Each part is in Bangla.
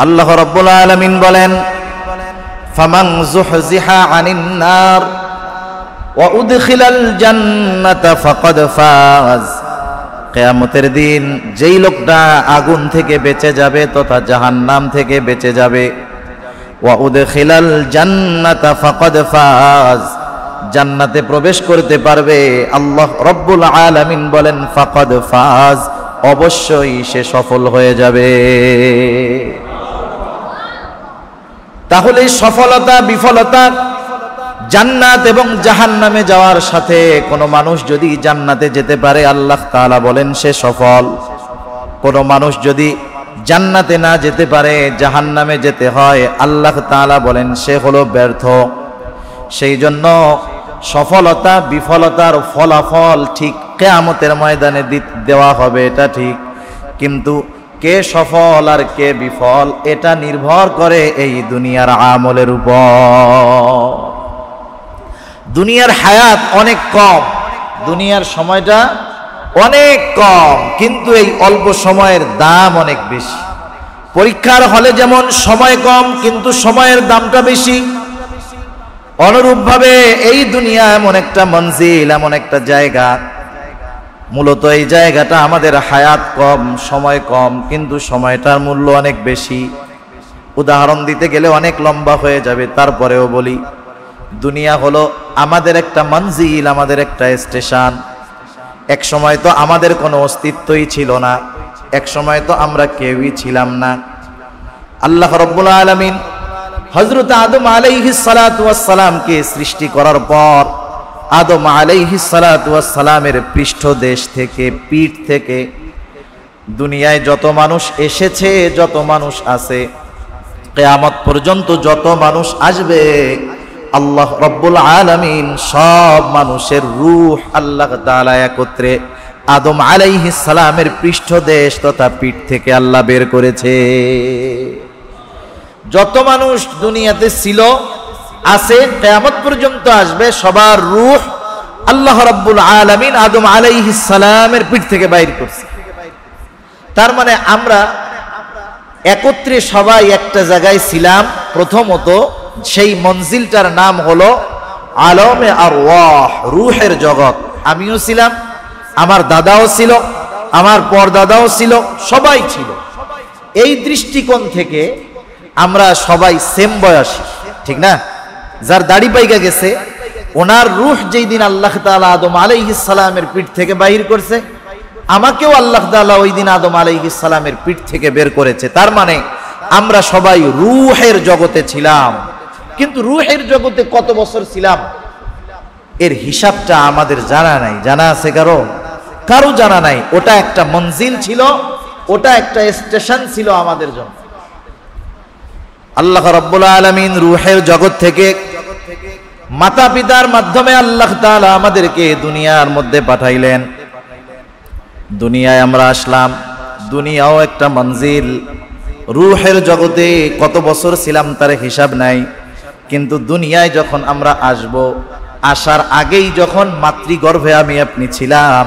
আল্লাহ রাব্বুল আলামিন বলেন, ফামান যুহজিহা আনিন নার ওয়া উদখিলাল জান্নাতা ফাকাদ ফাজ। কিয়ামতের দিন যেই লোকটা আগুন থেকে বেঁচে যাবে তথা জাহান্নাম থেকে বেঁচে যাবে, ওয়া উদখিলাল জান্নাতা ফাকাদ ফাজ, জান্নাতে প্রবেশ করতে পারবে, আল্লাহ রাব্বুল আলামিন বলেন ফাকাদ ফাজ, অবশ্যই সে সফল হয়ে যাবে। তাহলে সফলতা বিফলতা, জান্নাত এবং জাহান্নামে যাওয়ার সাথে কোনো মানুষ যদি জান্নাতে যেতে পারে আল্লাহ তাআলা বলেন সে সফল। কোনো মানুষ যদি জান্নাতে না যেতে পারে জাহান্নামে যেতে হয়, আল্লাহ তাআলা বলেন সে হলো ব্যর্থ। সেই জন্য সফলতা বিফলতার ফলাফল ঠিক কিয়ামতের ময়দানে দেওয়া হবে, এটা ঠিক, কিন্তু কে সফল আর কে বিফল এটা নির্ভর করে এই দুনিয়ার আমলের উপর। দুনিয়ার হায়াত অনেক কম, দুনিয়ার সময়টা অনেক কম, কিন্তু এই অল্প সময়ের দাম অনেক বেশি। পরীক্ষার হলে যেমন সময় কম কিন্তু সময়ের দামটা বেশি, অনুরূপভাবে এই দুনিয়া এমন একটা মঞ্জিল, এমন একটা জায়গা, মূলত এই জায়গাটা আমাদের হায়াত কম, সময় কম, কিন্তু সময়টার মূল্য অনেক বেশি। উদাহরণ দিতে গেলে অনেক লম্বা হয়ে যাবে, তারপরেও বলি, দুনিয়া হলো আমাদের একটা মঞ্জিল, আমাদের একটা স্টেশন। এক সময় তো আমাদের কোনো অস্তিত্বই ছিল না, এক সময় তো আমরা কেউই ছিলাম না। আল্লাহ রাব্বুল আলামিন হযরত আদম আলাইহিস সালাতু ওয়াস সালামকে সৃষ্টি করার পর আদম আলাইহিস সালাতু ওয়াস সালামের পৃষ্ঠদেশ থেকে, পিঠ থেকে দুনিয়ায় যত মানুষ এসেছে, যত মানুষ আছে, কিয়ামত পর্যন্ত যত মানুষ আসবে, আল্লাহ রাব্বুল আলামিন সব মানুষের রূহ আল্লাহ তাআলা একত্রে আদম আলাইহিস সালামের পৃষ্ঠদেশ তথা পিঠ থেকে আল্লাহ বের করেছে। যত মানুষ দুনিয়াতে ছিল, আছে, কিয়ামত পর্যন্ত আসবে, সবার রূহ আল্লাহ রাব্বুল আলামিন আদম আলাইহিস সালামের পিঠ থেকে বাইর করছে। তার মানে আমরা একত্রে সবাই একটা জায়গায় ছিলাম। প্রথমত সেই মঞ্জিলটার নাম হলো আলমে আরওয়াহ, রূহের জগৎ। আমিও ছিলাম, আমার দাদাও ছিল, আমার পরদাদাও ছিল, সবাই ছিল। এই দৃষ্টিকোণ থেকে আমরা সবাই সেম বয়সী, ঠিক না? যার দাড়ি পাইকা গেছে ওনার রূহ যেই দিন আল্লাহ তাআলা আদম আলাইহিস সালামের পিঠ থেকে বাহির করছে, আমাকেও আল্লাহ তাআলা ওই দিন আদম আলাইহিস সালামের পিঠ থেকে বের করেছে। তার মানে আমরা সবাই রূহের জগতে ছিলাম। কিন্তু রূহের জগতে কত বছর ছিলাম এর হিসাবটা আমাদের জানা নাই। জানা আছে কারো? কারো জানা নাই। ওটা একটা মঞ্জিল ছিল, ওটা একটা স্টেশন ছিল আমাদের জন্য। আল্লাহ রাব্বুল আলামিন রূহের জগৎ থেকে মাতা পিতার মাধ্যমে আল্লাহ তাআলা আমাদেরকে দুনিয়ার মধ্যে পাঠাইলেন। দুনিয়ায় আমরা আসলাম, দুনিয়াও একটা মঞ্জিল। রূহের জগতে কত বছর ছিলাম তার হিসাব নাই, কিন্তু দুনিয়ায় যখন আমরা আসব, আসার আগেই যখন মাতৃগর্ভে আমি আপনি ছিলাম,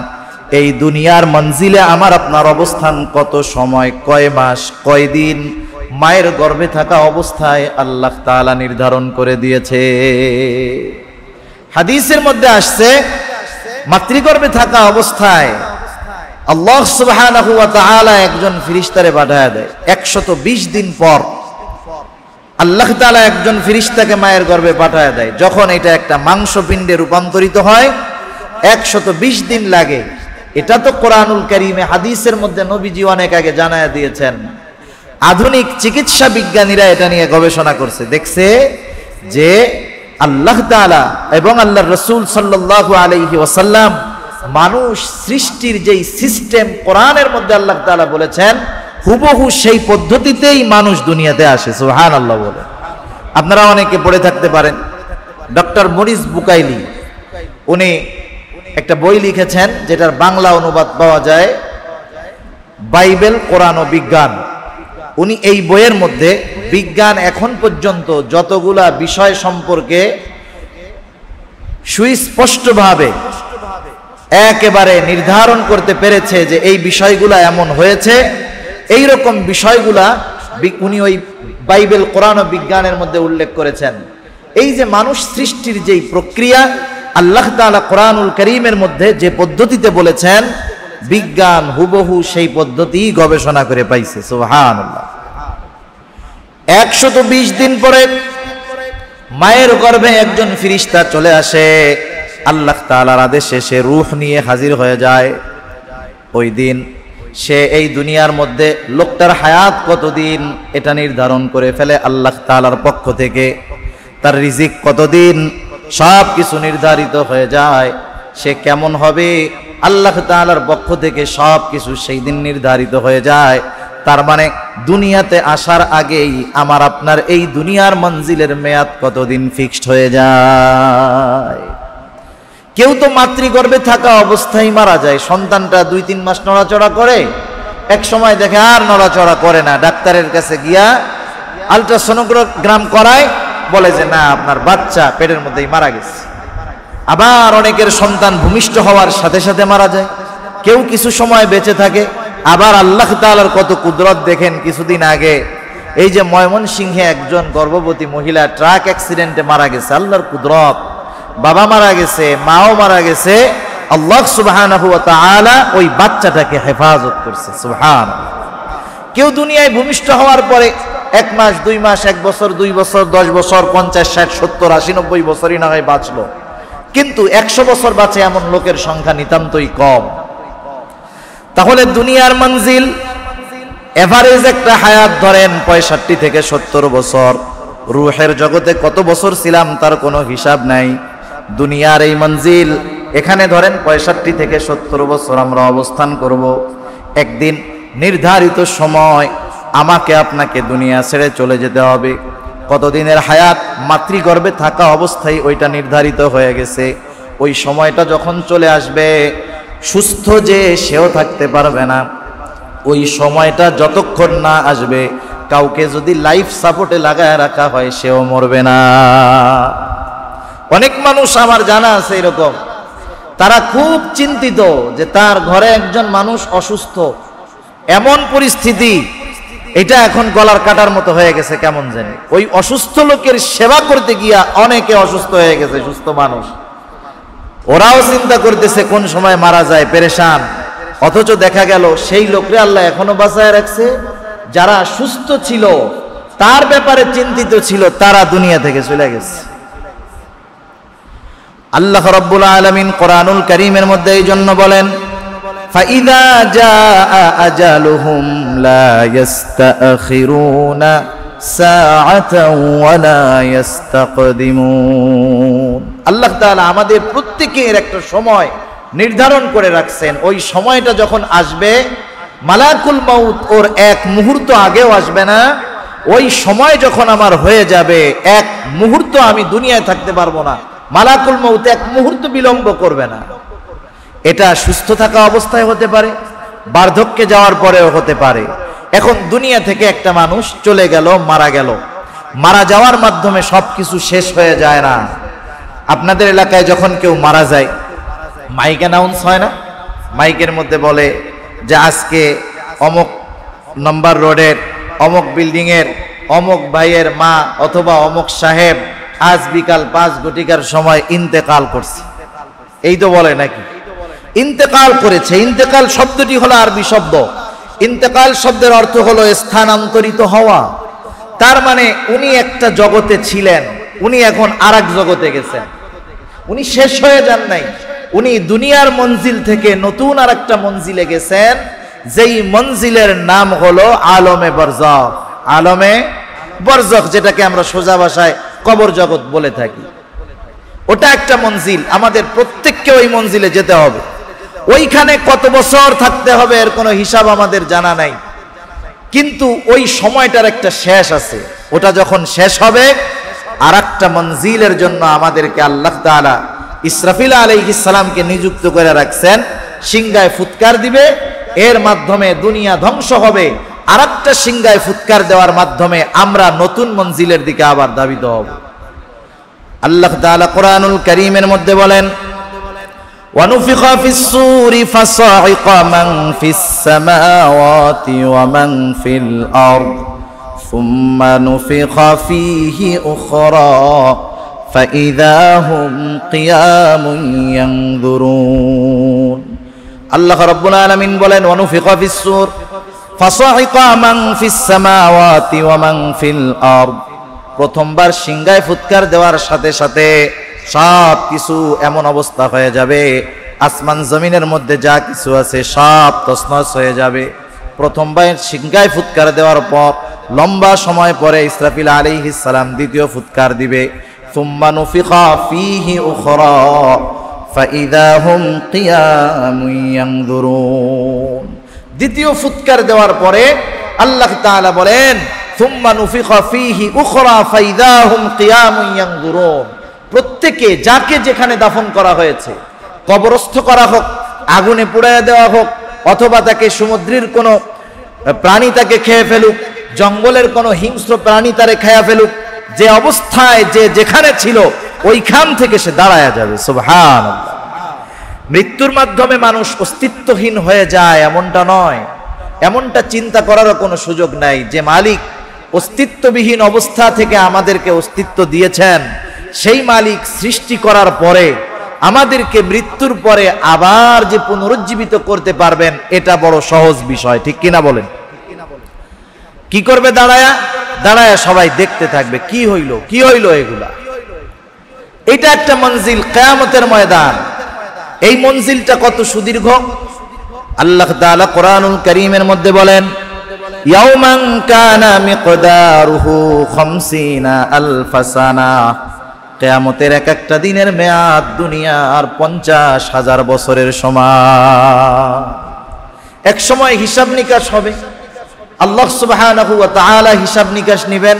এই দুনিয়ার মঞ্জিলে আমার আপনার অবস্থান কত সময়, কয় মাস, কয় দিন মায়ের গর্ভে থাকা অবস্থায় আল্লাহ তাআলা নির্ধারণ করে দিয়েছে। হাদিসের মধ্যে আসছে, মাতৃগর্ভে থাকা অবস্থায় আল্লাহ সুবহানাহু ওয়া তাআলা একজন ফেরেশতারে পাঠায় দেয়। 120 দিন পর আল্লাহ তাআলা একজন ফেরেশতাকে মায়ের গর্ভে পাঠায় দেয়। যখন এটা একটা মাংসপিণ্ডে রূপান্তরিত হয় 120 দিন লাগে। এটা তো কোরআনুল কারীমে, হাদিসের মধ্যে নবীজি অনেক আগে জানায়া দিয়েছেন। আধুনিক চিকিৎসা বিজ্ঞানীরা এটা নিয়ে গবেষণা করছে, দেখছে যে আল্লাহ তাআলা এবং আল্লাহর রাসূল সাল্লাল্লাহু আলাইহি ওয়াসাল্লাম মানুষ সৃষ্টির যেই সিস্টেম কোরআনের মধ্যে আল্লাহ তাআলা বলেছেন, হুবহু সেই পদ্ধতিতেই মানুষ দুনিয়াতে আসে। সুবহানাল্লাহ বলে। আপনারা অনেকে পড়ে থাকতে পারেন, ডক্টর মরিস বুকাইলি উনি একটা বই লিখেছেন যেটার বাংলা অনুবাদ পাওয়া যায় বাইবেল, কোরআন ও বিজ্ঞান। উনি এই বইয়ের মধ্যে বিজ্ঞান এখন পর্যন্ত যতগুলা বিষয় সম্পর্কে সুস্পষ্টভাবে একেবারে নির্ধারণ করতে পেরেছে যে এই বিষয়গুলা এমন হয়েছে, এই রকম বিষয়গুলা উনি ওই বাইবেল কোরআন ও বিজ্ঞানের মধ্যে উল্লেখ করেছেন। এই যে মানুষ সৃষ্টির যেই প্রক্রিয়া আল্লাহ তাআলা কোরআনুল কারীমের মধ্যে যে পদ্ধতিতে বলেছেন, বিজ্ঞান হুবহু সেই পদ্ধতি গবেষণা করে পাইছে। সুবহানাল্লাহ। 120 দিন পরে মায়ের গর্ভে একজন ফেরেশতা চলে আসে, আল্লাহ তাআলার আদেশে সে রূহ নিয়ে হাজির হয়ে যায়। ওই দিন সে এই দুনিয়ার মধ্যে লোকটার হায়াত কতদিন এটা নির্ধারণ করে ফেলে আল্লাহ তাআলার পক্ষ থেকে। তার রিজিক কতদিন সব কিছু নির্ধারিত হয়ে যায়। সে কেমন হবে আল্লাহ তাআলার পক্ষ থেকে সব কিছু সেই দিন নির্ধারিত হয়ে যায়। তার মানে দুনিয়াতে আসার আগেই আমার আপনার এই দুনিয়ার মঞ্জিলের মেয়াদ কতদিন ফিক্সড হয়ে যায়। কেউ তো মাতৃগর্ভে থাকা অবস্থায় মারা যায়, সন্তানটা 2-3 মাস নড়াচড়া করে, এক সময় দেখে আর নড়াচড়া করে না, ডাক্তারের কাছে গিয়া আলট্রাসোনোগ্রাম করায়, বলে যে না আপনার বাচ্চা পেটের মধ্যেই মারা গেছে। আবার অনেকের সন্তান ভূমিষ্ঠ হওয়ার সাথে সাথে মারা যায়, কেউ কিছু সময় বেঁচে থাকে। আবার আল্লাহ তাআলার কত কুদরত দেখেন, কিছুদিন আগে এই যে ময়মনসিংহে একজন গর্ভবতী মহিলা ট্রাক অ্যাক্সিডেন্টে মারা গেছে। আল্লাহর কুদরত, বাবা মারা গেছে, মাও মারা গেছে, আল্লাহ সুবহানাহু ওয়া তাআলা ওই বাচ্চাটাকে হেফাজত করছে। সুবহানাল্লাহ। কেউ দুনিয়ায় ভূমিষ্ঠ হওয়ার পরে 1 মাস 2 মাস 1 বছর 2 বছর 10 বছর 50 60 70 80 90 বছরই না হয় বাঁচলো, কিন্তু 100 বছর বাঁচে এমন লোকের সংখ্যা নিতান্তই কম। তাহলে দুনিয়ার মঞ্জিল এভারেজ একটা হায়াত ধরেন 65 থেকে 70 বছর। রূহের জগতে কত বছর ছিলাম তার কোনো হিসাব নাই। দুনিয়ার এই মঞ্জিল এখানে ধরেন 65 থেকে 70 বছর আমরা অবস্থান করব। একদিন নির্ধারিত সময় আমাকে আপনাকে দুনিয়া ছেড়ে চলে যেতে হবে। কতদিনের হায়াত মাতৃগর্ভে থাকা অবস্থায় ওইটা নির্ধারিত হয়ে গেছে। ওই সময়টা যখন চলে আসবে, সুস্থ যে সেও থাকতে পারবে না। ওই সময়টা যতক্ষণ না আসবে, কাউকে যদি লাইফ সাপোর্টে লাগায় রাখা হয় সেও মরবে না। অনেক মানুষ আমার জানা আছে এরকম, তারা খুব চিন্তিত যে তার ঘরে একজন মানুষ অসুস্থ, এমন পরিস্থিতি এটা এখন গলার কাটার মতো হয়ে গেছে কেমন জানি। ওই অসুস্থ লোকের সেবা করতে গিয়া অনেকে অসুস্থ হয়ে গেছে, সুস্থ মানুষ। ওরাও চিন্তা করতেছে কোন সময় মারা যায়, পেরেশান। অথচ দেখা গেল সেই লোকরে আল্লাহ এখনো বাঁচায় রাখছে। যারা সুস্থ ছিল, তার ব্যাপারে চিন্তিত ছিল, তারা দুনিয়া থেকে চলে গেছে। আল্লাহ রাব্বুল আলামিন কোরআনুল কারীমের মধ্যে এই জন্য বলেন, ফাইদা জাআ আজালুহুম লা ইস্তাখিরুনা সাআতাও ওয়া লা ইস্তাকদিমুন। আল্লাহ তাআলা আমাদের প্রত্যেকের একটা সময় নির্ধারণ করে রাখছেন। ওই সময়টা যখন আসবে, মালাকুল মাউত ওর 1 মুহূর্ত আগেও আসবে না। ওই সময় যখন আমার হয়ে যাবে, 1 মুহূর্ত আমি দুনিয়ায় থাকতে পারবো না, মালাকুল মাউত 1 মুহূর্ত বিলম্ব করবে না। এটা সুস্থ থাকা অবস্থায় হতে পারে, বার্ধক্যে যাওয়ার পরেও হতে পারে। এখন দুনিয়া থেকে একটা মানুষ চলে গেল, মারা গেল, মারা যাওয়ার মাধ্যমে সবকিছু শেষ হয়ে যায় না। আপনাদের এলাকায় যখন কেউ মারা যায়, মাইক অ্যানাউন্স হয় না? মাইকের মধ্যে বলে যে আজকে অমুক নম্বর রোডের অমুক বিল্ডিং এর অমুক ভাইয়ের মা অথবা অমুক সাহেব আজ বিকাল 5 ঘটিকার সময় ইন্তেকাল করছে। এই তো বলে নাকি? ইন্তেকাল করেছে। ইন্তেকাল শব্দটি হলো আরবি শব্দ। ইন্তেকাল শব্দের অর্থ হলো স্থানান্তরিত হওয়া। তার মানে উনি একটা জগতে ছিলেন, উনি এখন আরেক জগতে গেছেন। উনি শেষ হয়ে যান নাই, উনি দুনিয়ার মঞ্জিল থেকে নতুন আরেকটা মঞ্জিলে গেছেন, যেই মঞ্জিলের নাম হলো আলমে বরজখ। আলমে বরজখ, যেটাকে আমরা সোজা ভাষায় কবর জগৎ বলে থাকি, ওটা একটা মঞ্জিল। আমাদের প্রত্যেককে ওই মঞ্জিলে যেতে হবে। ওইখানে কত বছর থাকতে হবে এর কোনো হিসাব আমাদের জানা নাই, কিন্তু ওই সময়টার একটা শেষ আছে। ওটা যখন শেষ হবে, আর একটা মঞ্জিলের জন্য আমাদেরকে আল্লাহ তাআলা ইসরাফিল আলাইহিস সালামকে নিযুক্ত করে রাখছেন। সিংহায় ফুৎকার দিবে, এর মাধ্যমে দুনিয়া ধ্বংস হবে। আর একটা সিংহায় ফুৎকার দেওয়ার মাধ্যমে আমরা নতুন মঞ্জিলের দিকে আবার ধাবিত হব। আল্লাহ তাআলা কোরআনুল কারীমের মধ্যে বলেন, وَنُفِخَ فِي الصُّورِ فَصَعِقَ مَنْ فِي السَّمَاوَاتِ وَمَنْ فِي الْأَرْضِ সুম্মা নুফিখা ফীহি উখরা ফাইযা হুম কিয়ামুন ইয়ানযুরুন। আল্লাহ রাব্বুল আলামিন বলেন, ওয়া নুফিখা ফিস-সূর ফাসাইকা মান ফিস সামাওয়াতি ওয়া মান ফিল আরদ। প্রথমবার সিংহায় ফুৎকার দেওয়ার সাথে সাথে সব কিছু এমন অবস্থা হয়ে যাবে, আসমান জমিনের মধ্যে যা কিছু আছে সব তছনছ হয়ে যাবে। প্রথমবার সিংহায় ফুৎকার দেওয়ার পর লম্বা সময় পরে ইসরাফিল আলাইহিস সালাম দ্বিতীয় ফুৎকার দিবে। সুম্মা নুফিখা ফীহি উখরা ফাইযা হুম কিয়ামুন ইয়ানযুরুন। দ্বিতীয় ফুৎকার দেওয়ার পরে আল্লাহ তাআলা বলেন, সুম্মা নুফিখা ফীহি উখরা ফাইযা হুম কিয়ামুন ইয়ানযুরুন। প্রত্যেকে যাকে যেখানে দাফন করা হয়েছে, কবরস্থ করা হোক, আগুনে পুড়াইয়া দেওয়া হোক, অথবা তাকে সমুদ্রের কোনো প্রাণী তাকে খেয়ে ফেলুক, জঙ্গলের কোনো হিংস্র প্রাণী তারে খেয়ে ফেলুক, যে অবস্থায় যে যেখানে ছিল ওইখান থেকে সে দাঁড়ায়া যাবে। সুবহানাল্লাহ। মৃত্যুর মাধ্যমে মানুষ অস্তিত্বহীন হয়ে যায় এমনটা নয়, এমনটা চিন্তা করারও কোনো সুযোগ নাই। যে মালিক অস্তিত্ববিহীন অবস্থা থেকে আমাদেরকে অস্তিত্ব দিয়েছেন, সেই মালিক সৃষ্টি করার পরে আমাদেরকে মৃত্যুর পরে আবার যে পুনরুজ্জীবিত করতে পারবেন, এটা বড় সহজ বিষয়, ঠিক কিনা বলেন? কি করবে? দাঁড়ায়া দাঁড়ায়া সবাই দেখতে থাকবে কি হইল কি হইল এগুলা। এটা একটা মঞ্জিল, কিয়ামতের ময়দান। এই মঞ্জিলটা কত সুদীর্ঘ। আল্লাহ তাআলা কোরআনুল কারীমের মধ্যে বলেন, ইয়াউমান কানা মিকদারুহু 50 আলফা সানা। কিয়ামতের এক একটা দিনের মেয়াদ দুনিয়ার 50,000 বছরের সমান। এক সময় হিসাব নিকাশ হবে, আল্লাহ সুবহানাহু ওয়া তাআলা হিসাব নিকাশ নেবেন।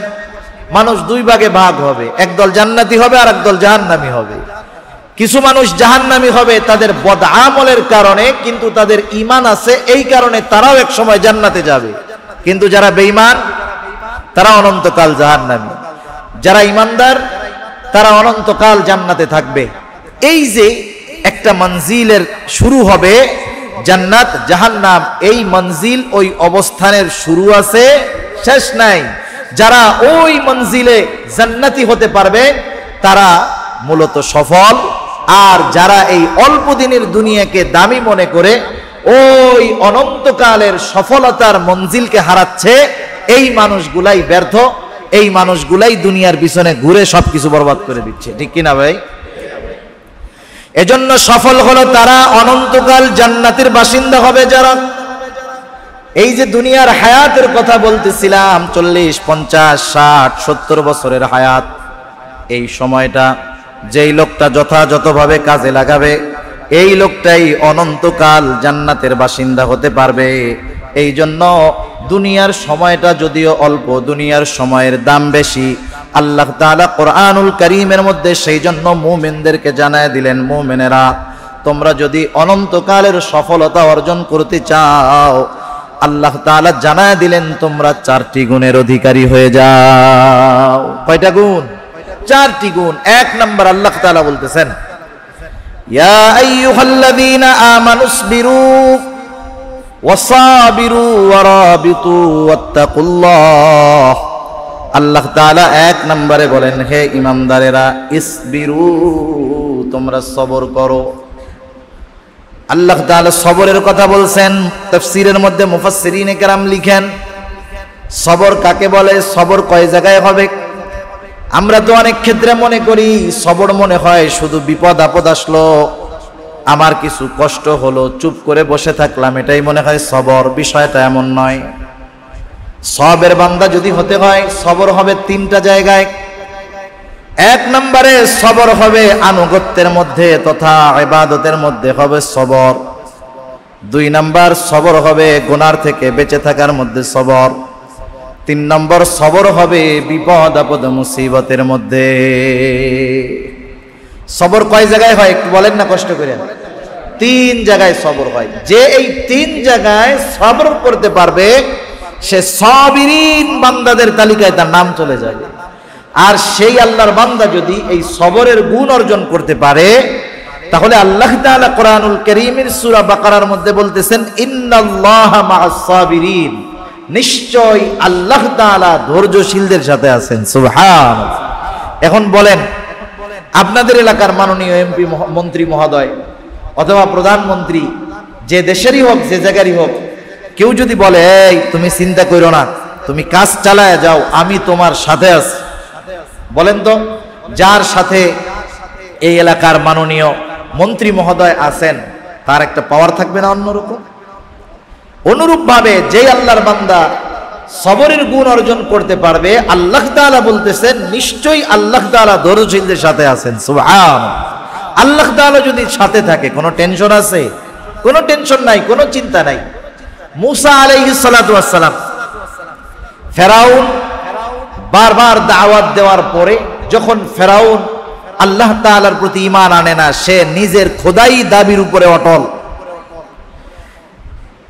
মানুষ দুই ভাগে ভাগ হবে, একদল জান্নাতি হবে আর একদল জাহান্নামী হবে। কিছু মানুষ জাহান্নামী হবে তাদের বদআমলের কারণে, কিন্তু তাদের ঈমান আছে এই কারণে তারাও এক সময় জান্নাতে যাবে। কিন্তু যারা বেঈমান তারা অনন্তকাল জাহান্নামী, যারা ঈমানদার তারা অনন্তকাল জান্নাতে থাকবে। এই যে একটা মঞ্জিলের শুরু হবে, জান্নাত জাহান্নাম, এই মঞ্জিল ওই অবস্থানের শুরু আছে, শেষ নাই। যারা ওই মঞ্জিলে জান্নাতি হতে পারবে তারা মূলত সফল, আর যারা এই অল্প দিনের দুনিয়াকে দামি মনে করে ওই অনন্তকালের সফলতার মঞ্জিলকে হারাচ্ছে, এই মানুষগুলাই ব্যর্থ, এই মানুষগুলাই দুনিয়ার পিছনে ঘুরে সবকিছু বরবাদ করে দিচ্ছে, ঠিক কিনা ভাই? এজন্য সফল হলো তারা, অনন্তকাল জান্নাতের বাসিন্দা হবে যারা। এই যে দুনিয়ার হায়াতের কথা বলতেছিলাম, 40, 50, 60, 70 বছরের হায়াত, এই সময়টা যেই লোকটা যথাযথভাবে কাজে লাগাবে, এই লোকটাই অনন্তকাল জান্নাতের বাসিন্দা হতে পারবে। এই জন্য দুনিয়ার সময়টা যদিও অল্প, দুনিয়ার সময়ের দাম বেশি। আল্লাহ তাআলা কোরআনুল কারীমের মধ্যে সেই জন্য মুমিনদেরকে জানায় দিলেন, মুমিনেরা তোমরা যদি অনন্তকালের সফলতা অর্জন করতে চাও, আল্লাহ তাআলা জানায় দিলেন তোমরা 4টি গুণের অধিকারী হয়ে যাও। কয়টা গুণ? 4টি গুণ। 1 নাম্বার আল্লাহ তাআলা বলতেছেন, ইয়া আইয়ুহাল্লাযীনা আমানুসবিরু ওয়াসাবিরু ওয়ারাবিতু ওয়াত্তাকুল্লাহ। আল্লাহ তাআলা 1 নম্বরে বলেন, হে ইমানদারেরা, ইসবিরু, তোমরা সবর করো। আল্লাহ তাআলা সবরের কথা বলছেন। তাফসীরের মধ্যে মুফাসসিরিনে কেরাম লিখেন, সবর কাকে বলে, সবর কয় জায়গায় হবে। আমরা তো অনেক ক্ষেত্রে মনে করি সবর মনে হয় শুধু বিপদ আপদ আসলো, আমার কিছু কষ্ট হলো, চুপ করে বসে থাকলাম, এটাই মনে হয় সবর। বিষয়টা এমন নয়। সবের বান্দা যদি হতে হয়, সবর হবে 3টা জায়গায়। 1 নম্বরে সবর হবে আনুগত্যের মধ্যে তথা ইবাদতের মধ্যে হবে সবর। 2 নম্বর সবর হবে গুনার থেকে বেঁচে থাকার মধ্যে সবর। 3 নম্বর সবর হবে বিপদ আপদ মুসিবতের মধ্যে। সবর কয় জায়গায় হয় একটু বলেন না কষ্ট করে? 3 জায়গায় সবর হয়। যে এই 3 জায়গায় সবর করতে পারবে সে সাবিরিন বান্দাদের তালিকায় তার নাম চলে যাবে। আর সেই আল্লাহর বান্দা যদি এই সবরের গুণ অর্জন করতে পারে, তাহলে আল্লাহ তাআলা কোরআনুল কারীমের সূরা বাকারার মধ্যে বলতেছেন, ইন্নাল্লাহা মাআস সাবিরিন, নিশ্চয় আল্লাহ তাআলা ধৈর্যশীলদের সাথে আছেন। সুবহানাল্লাহ। এখন বলেন, আপনাদের এলাকার মাননীয় এমপি মন্ত্রী মহোদয় অথবা প্রধানমন্ত্রী, যে দেশেরই হোক, যে জায়গারই হোক, কেউ যদি বলে এই তুমি চিন্তা করো না, তুমি কাজ চালায় যাও, আমি তোমার সাথে আছি, বলেন তো যার সাথে এই এলাকার মাননীয় মন্ত্রী মহোদয় আছেন তার একটা পাওয়ার থাকবে না অন্যরকম? অনুরূপ ভাবে যে আল্লাহর বান্দা সবরের গুণ অর্জন করতে পারবে, আল্লাহ তাআলা বলতেছেন নিশ্চয়ই আল্লাহ তাআলা ধৈর্যশীলদের সাথে আছেন। সুবহানাল্লাহ। আল্লাহ তাআলা যদি সাথে থাকে কোনো টেনশন আছে? কোনো টেনশন নাই, কোনো চিন্তা নাই। মুসা আলাইহিস সালাতু ওয়াস সালাম, ফেরাউন বারবার দাওয়াত দেওয়ার পরে যখন ফেরাউন আল্লাহ তাআলার প্রতি ঈমান আনে না, সে নিজের খোদাই দাবির উপরে অটল।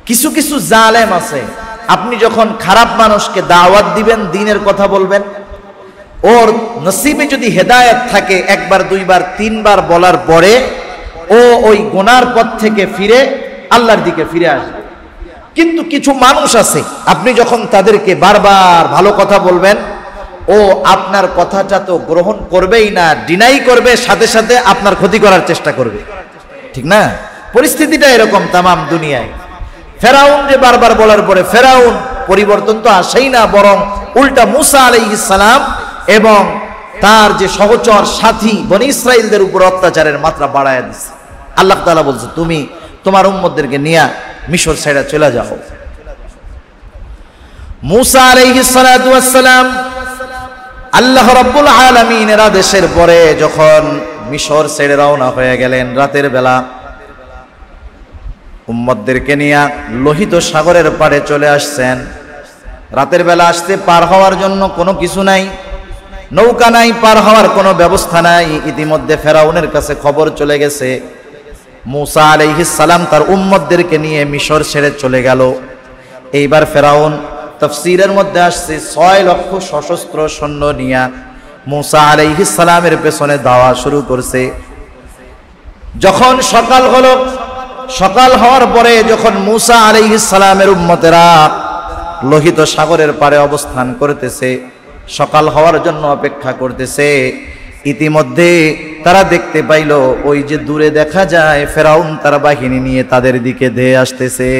কিছু কিছু জালেম আছে, আপনি যখন খারাপ মানুষকে দাওয়াত দিবেন, দ্বীনের কথা বলবেন, ওর নসিবে যদি হেদায়েত থাকে একবার দুইবার তিনবার বলার পরে ও ওই গুনার পথ থেকে ফিরে আল্লাহর দিকে ফিরে আসবে। কিন্তু কিছু মানুষ আছে, আপনি যখন তাদেরকে বারবার ভালো কথা বলবেন, ও আপনার কথাটা তো গ্রহণ করবেই না, ডিনাই করবে, সাথে সাথে আপনার ক্ষতি করার চেষ্টা করবে। ঠিক না? পরিস্থিতিটা এরকম তামাম দুনিয়ায়। ফেরাউন যে বারবার বলার পরে ফেরাউন পরিবর্তন তো আসেই না, বরং উল্টা মুসা আলাইহিস সালাম এবং তার যে সহচর সাথী বনী ইসরাইলদের উপর অত্যাচারের মাত্রা বাড়ায় দিচ্ছে। আল্লাহ তাআলা বলছে তুমি তোমার উম্মতদেরকে নিয়ে মিশর ছেড়ে চলে যাও। মুসা আলাইহিস সালাতু ওয়াস সালাম আল্লাহ রাব্বুল আলামিনের আদেশের পরে যখন মিশর ছেড়ে রওনা হয়ে গেলেন, রাতের বেলা উম্মতদেরকে নিয়ে লোহিত সাগরের পাড়ে চলে আসছেন। রাতের বেলা আসতে পার হওয়ার জন্য কোনো কিছু নাই, নৌকা নাই, পার হওয়ার কোনো ব্যবস্থা নাই। ইতিমধ্যে ফেরাউনের কাছে খবর চলে গেছে মুসা আলাইহিস সালাম তার উম্মতদেরকে নিয়ে মিশর ছেড়ে চলে গেল। এইবার ফেরাউন, তাফসীরের মধ্যে আসছে 6 লক্ষ সশস্ত্র সৈন্য নিয়ে মুসা আলাইহিস সালামের পেছনে দাওয়া শুরু করছে। যখন সকাল হলো, সকাল হওয়ার পরে যখন মুসা আলাইহিস সালামের উম্মতেরা লোহিত সাগরের পাড়ে অবস্থান করতেছে, সকাল হওয়ার জন্য অপেক্ষা করতেছে, ইতিমধ্যে তারা দেখতে পাইল ওই যে দূরে দেখা যায় ফেরাউন তার বাহিনী নিয়ে তাদের দিকে ধেয়ে আসতেছে।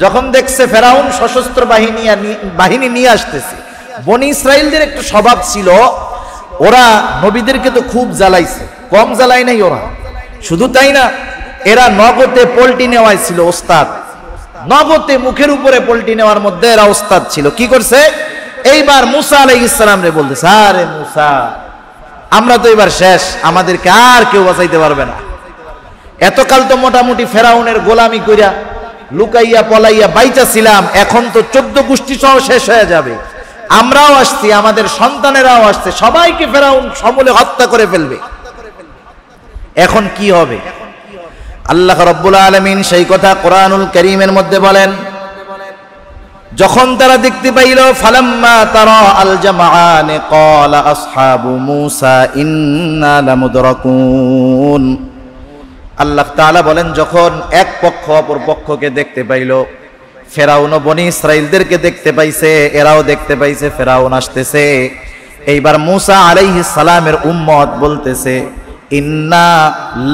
যখন দেখছে ফেরাউন সশস্ত্র বাহিনী নিয়ে আসতেছে, বনী ইসরাইলদের একটা স্বভাব ছিল, ওরা নবীদেরকে তো খুব জ্বালাইছে, কম জ্বালাই নাই ওরা। শুধু তাই না, এরা নগদে পল্টি নেওয়াই ছিল ওস্তাদ, নগদে মুখের উপরে পল্টি নেওয়ার মধ্যে এরা ওস্তাদ ছিল। কি করছে? এইবার মুসা আলাইহিস সালাম রে বলতেছে, আরে মুসা, আমরা তো এবার শেষ, আমাদেরকে আর কেউ বাঁচাইতে পারবে না। এতকাল তো মোটামুটি ফেরাউনের গোলামি কইরা লুকাইয়া পলাইয়া বাইচা ছিলাম, এখন তো 14 গোষ্ঠী সহ শেষ হয়ে যাবে। আমরাও আসছি, আমাদের সন্তানেরাও আসছে, সবাইকে ফেরাউন সমূলে হত্যা করে ফেলবে। এখন কি হবে? আল্লাহ রাব্বুল আলামিন সেই কথা কোরআনুল কারীমের মধ্যে বলেন, যখন তারা দেখতে পাইল, ফালাম্মা তারা আল জামাআন ক্বালা আসহাবু মূসা ইন্না লামুদরাকুন। আল্লাহ তাআলা বলেন, যখন এক পক্ষ অপর পক্ষকে দেখতে পাইল, ফেরাউন ও বনী ইসরাইলদেরকে দেখতে পাইছে, এরাও দেখতে পাইছে ফেরাউন আসতেছে। এইবার মূসা আলাইহিস সালামের উম্মত বলতেছে, ইন্না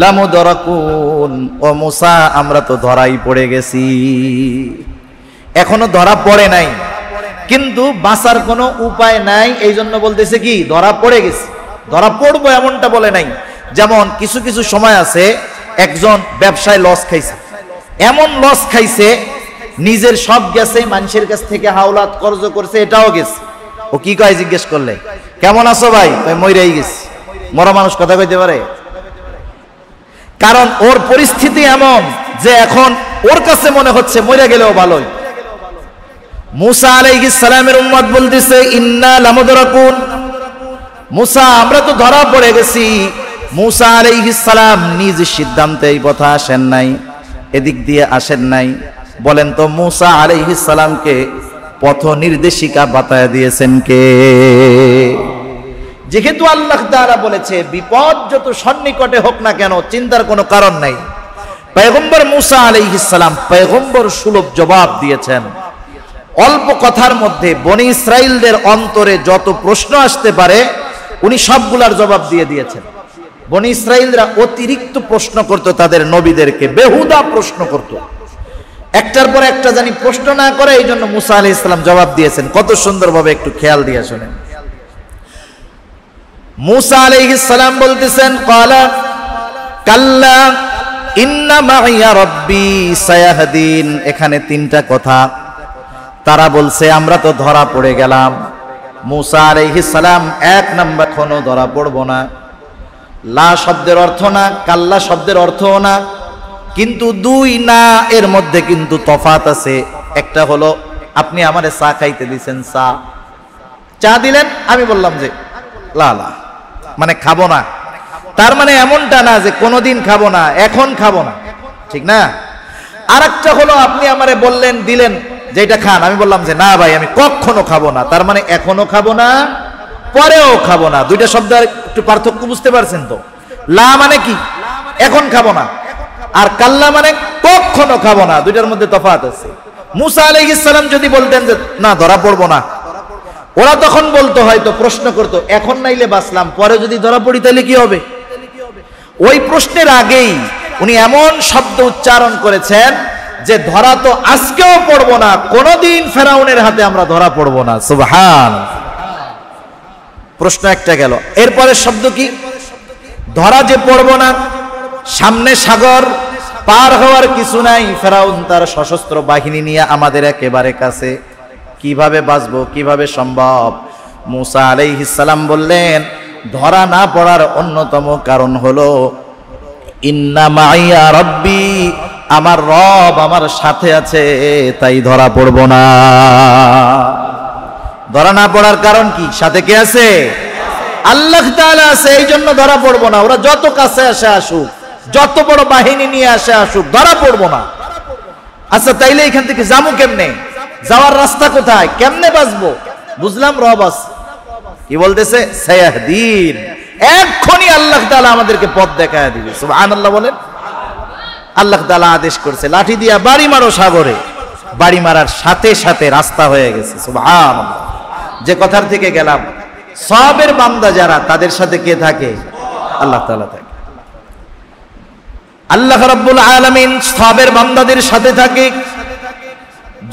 লামুদরাকুন, ও মূসা আমরা তো ধরাই পড়ে গেছি। এখনো ধরা পড়ে নাই, কিন্তু বাঁচার কোনো উপায় নাই, এই জন্য বলতেছে কি ধরা পড়ে গেছি। ধরা পড়বো এমনটা বলে নাই। যেমন কিছু কিছু সময় আছে, একজন ব্যবসায় লস খাইছে, এমন লস খাইছে নিজের সব গেছে, মানুষের কাছ থেকে হাওলাত কর্জ করছে, এটাও গেছে। ও কি কয় জিজ্ঞেস করলে, কেমন আছো ভাই? মইরাই গেছি। মরা মানুষ কথা কইতে পারে? কারণ ওর পরিস্থিতি এমন যে এখন ওর কাছে মনে হচ্ছে মরে গেলেও ভালোই। মূসা আলাইহিস সালামের উম্মত বলতেছে, ইন্না লামুদরাকুন, মূসা আমরা তো ধরা পড়ে গেছি। মূসা আলাইহিস সালাম নিজ সিদ্ধান্তে এই পথে আসেন নাই, এদিক দিয়ে আসেন নাই। বলেন তো মূসা আলাইহিস সালামকে পথ নির্দেশিকা বাতায় দিয়েছেন কে? যেহেতু আল্লাহ তাআলা বলেছে বিপদ যত সন্নিকটে হোক না কেন চিন্তার কোনো কারণ নাই, পয়গম্বর মুসা আলাইহিস সালাম পয়গম্বর সুলভ জবাব দিয়েছেন। অল্প কথার মধ্যে বনি ইসরাইলদের অন্তরে যত প্রশ্ন আসতে পারে উনি সবগুলার জবাব দিয়ে দিয়েছেন। বনি ইসরাইলরা অতিরিক্ত প্রশ্ন করত, তাদের নবীদেরকে বেহুদা প্রশ্ন করত, একটার পর একটা জানি প্রশ্ন না করে, এই জন্য মুসা আলাইহিস সালাম জবাব দিয়েছেন কত সুন্দরভাবে, একটু খেয়াল দিয়ে শুনেন। মুসা আলাইহিস সালাম বলতেছেন, ক্বালা কাল্লা ইন্না মাইয়া রাব্বি সায়াহদিন। এখানে তিনটা কথা। তারা বলছে আমরা তো ধরা পড়ে গেলাম। মুসা আলাইহিস সালাম এক নাম্বার, এখনো ধরা পড়বো না। লা শব্দের অর্থ না, কাল্লা শব্দের অর্থও না, কিন্তু দুই না এর মধ্যে কিন্তু তফাত আছে। একটা হলো আপনি আমারে চা খাইতে দিছেন, চা দিলেন, আমি বললাম যে লা লা মানে খাবো না, তার মানে এমনটা না যে কোনোদিন খাবো না, এখন খাবো না, ঠিক না? আর একটা হলো আপনি আমারে বললেন, দিলেন যে এটা খান, আমি বললাম যে না ভাই আমি কখনো খাবো না, তার মানে এখনো খাবো না, পরেও খাবো না। দুইটা শব্দ একটু পার্থক্য বুঝতে পারছেন তো? লা মানে কি এখন খাবো না, আর কাল্লা মানে কখনো খাবো না, দুইটার মধ্যে তফাৎ আছে। মুসা আলাইহিস সালাম যদি বলতেন যে না ধরা পড়বো না, ওরা তখন বলতো, হয়তো প্রশ্ন করতো এখন নাইলে বাঁচলাম, পরে যদি ধরা পড়ি তাহলে কি হবে? ওই প্রশ্নের আগেই উনি এমন শব্দ উচ্চারণ করেছেন যে ধরা তো আজকেও পড়বো না, কোনদিন ফেরাউনের হাতে আমরা ধরা পড়বো না। সুবহান। প্রশ্ন একটা গেল। এরপরে শব্দ কি? ধরা যে পড়বো না, সামনে সাগর, পার হওয়ার কিছু নাই, ফেরাউন তার সশস্ত্র বাহিনী নিয়ে আমাদের একেবারে কাছে, কিভাবে বাঁচবো, কিভাবে সম্ভব? মুসা আলাইহিস সালাম বললেন ধরা না পড়ার অন্যতম কারণ হলো ইন্না মাইয়া রাব্বি, আমার রব আমার সাথে আছে, তাই ধরা পড়বো না। ধরা না পড়ার কারণ কি? সাথে কে আছে? আল্লাহ তাআলা আছে, এই জন্য ধরা পড়বো না। ওরা যত কাছে আসে আসুক, যত বড় বাহিনী নিয়ে আসে আসুক, ধরা পড়বো না। আচ্ছা তাইলে এখান থেকে যাবো কেমনে? যাওয়ার রাস্তা কোথায়? কেমনে বাঁচবো? বুঝলাম রব আছে। কি বলতেছে? সায়াহদিন, এক্ষুনি আল্লাহ তাআলা আমাদেরকে পথ দেখায় দিবে। সুবহানাল্লাহ বলেন। আল্লাহ তাআলা আদেশ করছে লাঠি দিয়া বাড়ি মারো সাগরে, বাড়ি মারার সাথে সাথে রাস্তা হয়ে গেছে। সুবহানাল্লাহ। যে কথার থেকে গেলাম, সবের বান্দা যারা, তাদের সাথে কে থাকে? আল্লাহ তাআলা থাকে। আল্লাহ রাব্বুল আলামিন সবের বান্দাদের সাথে থাকে।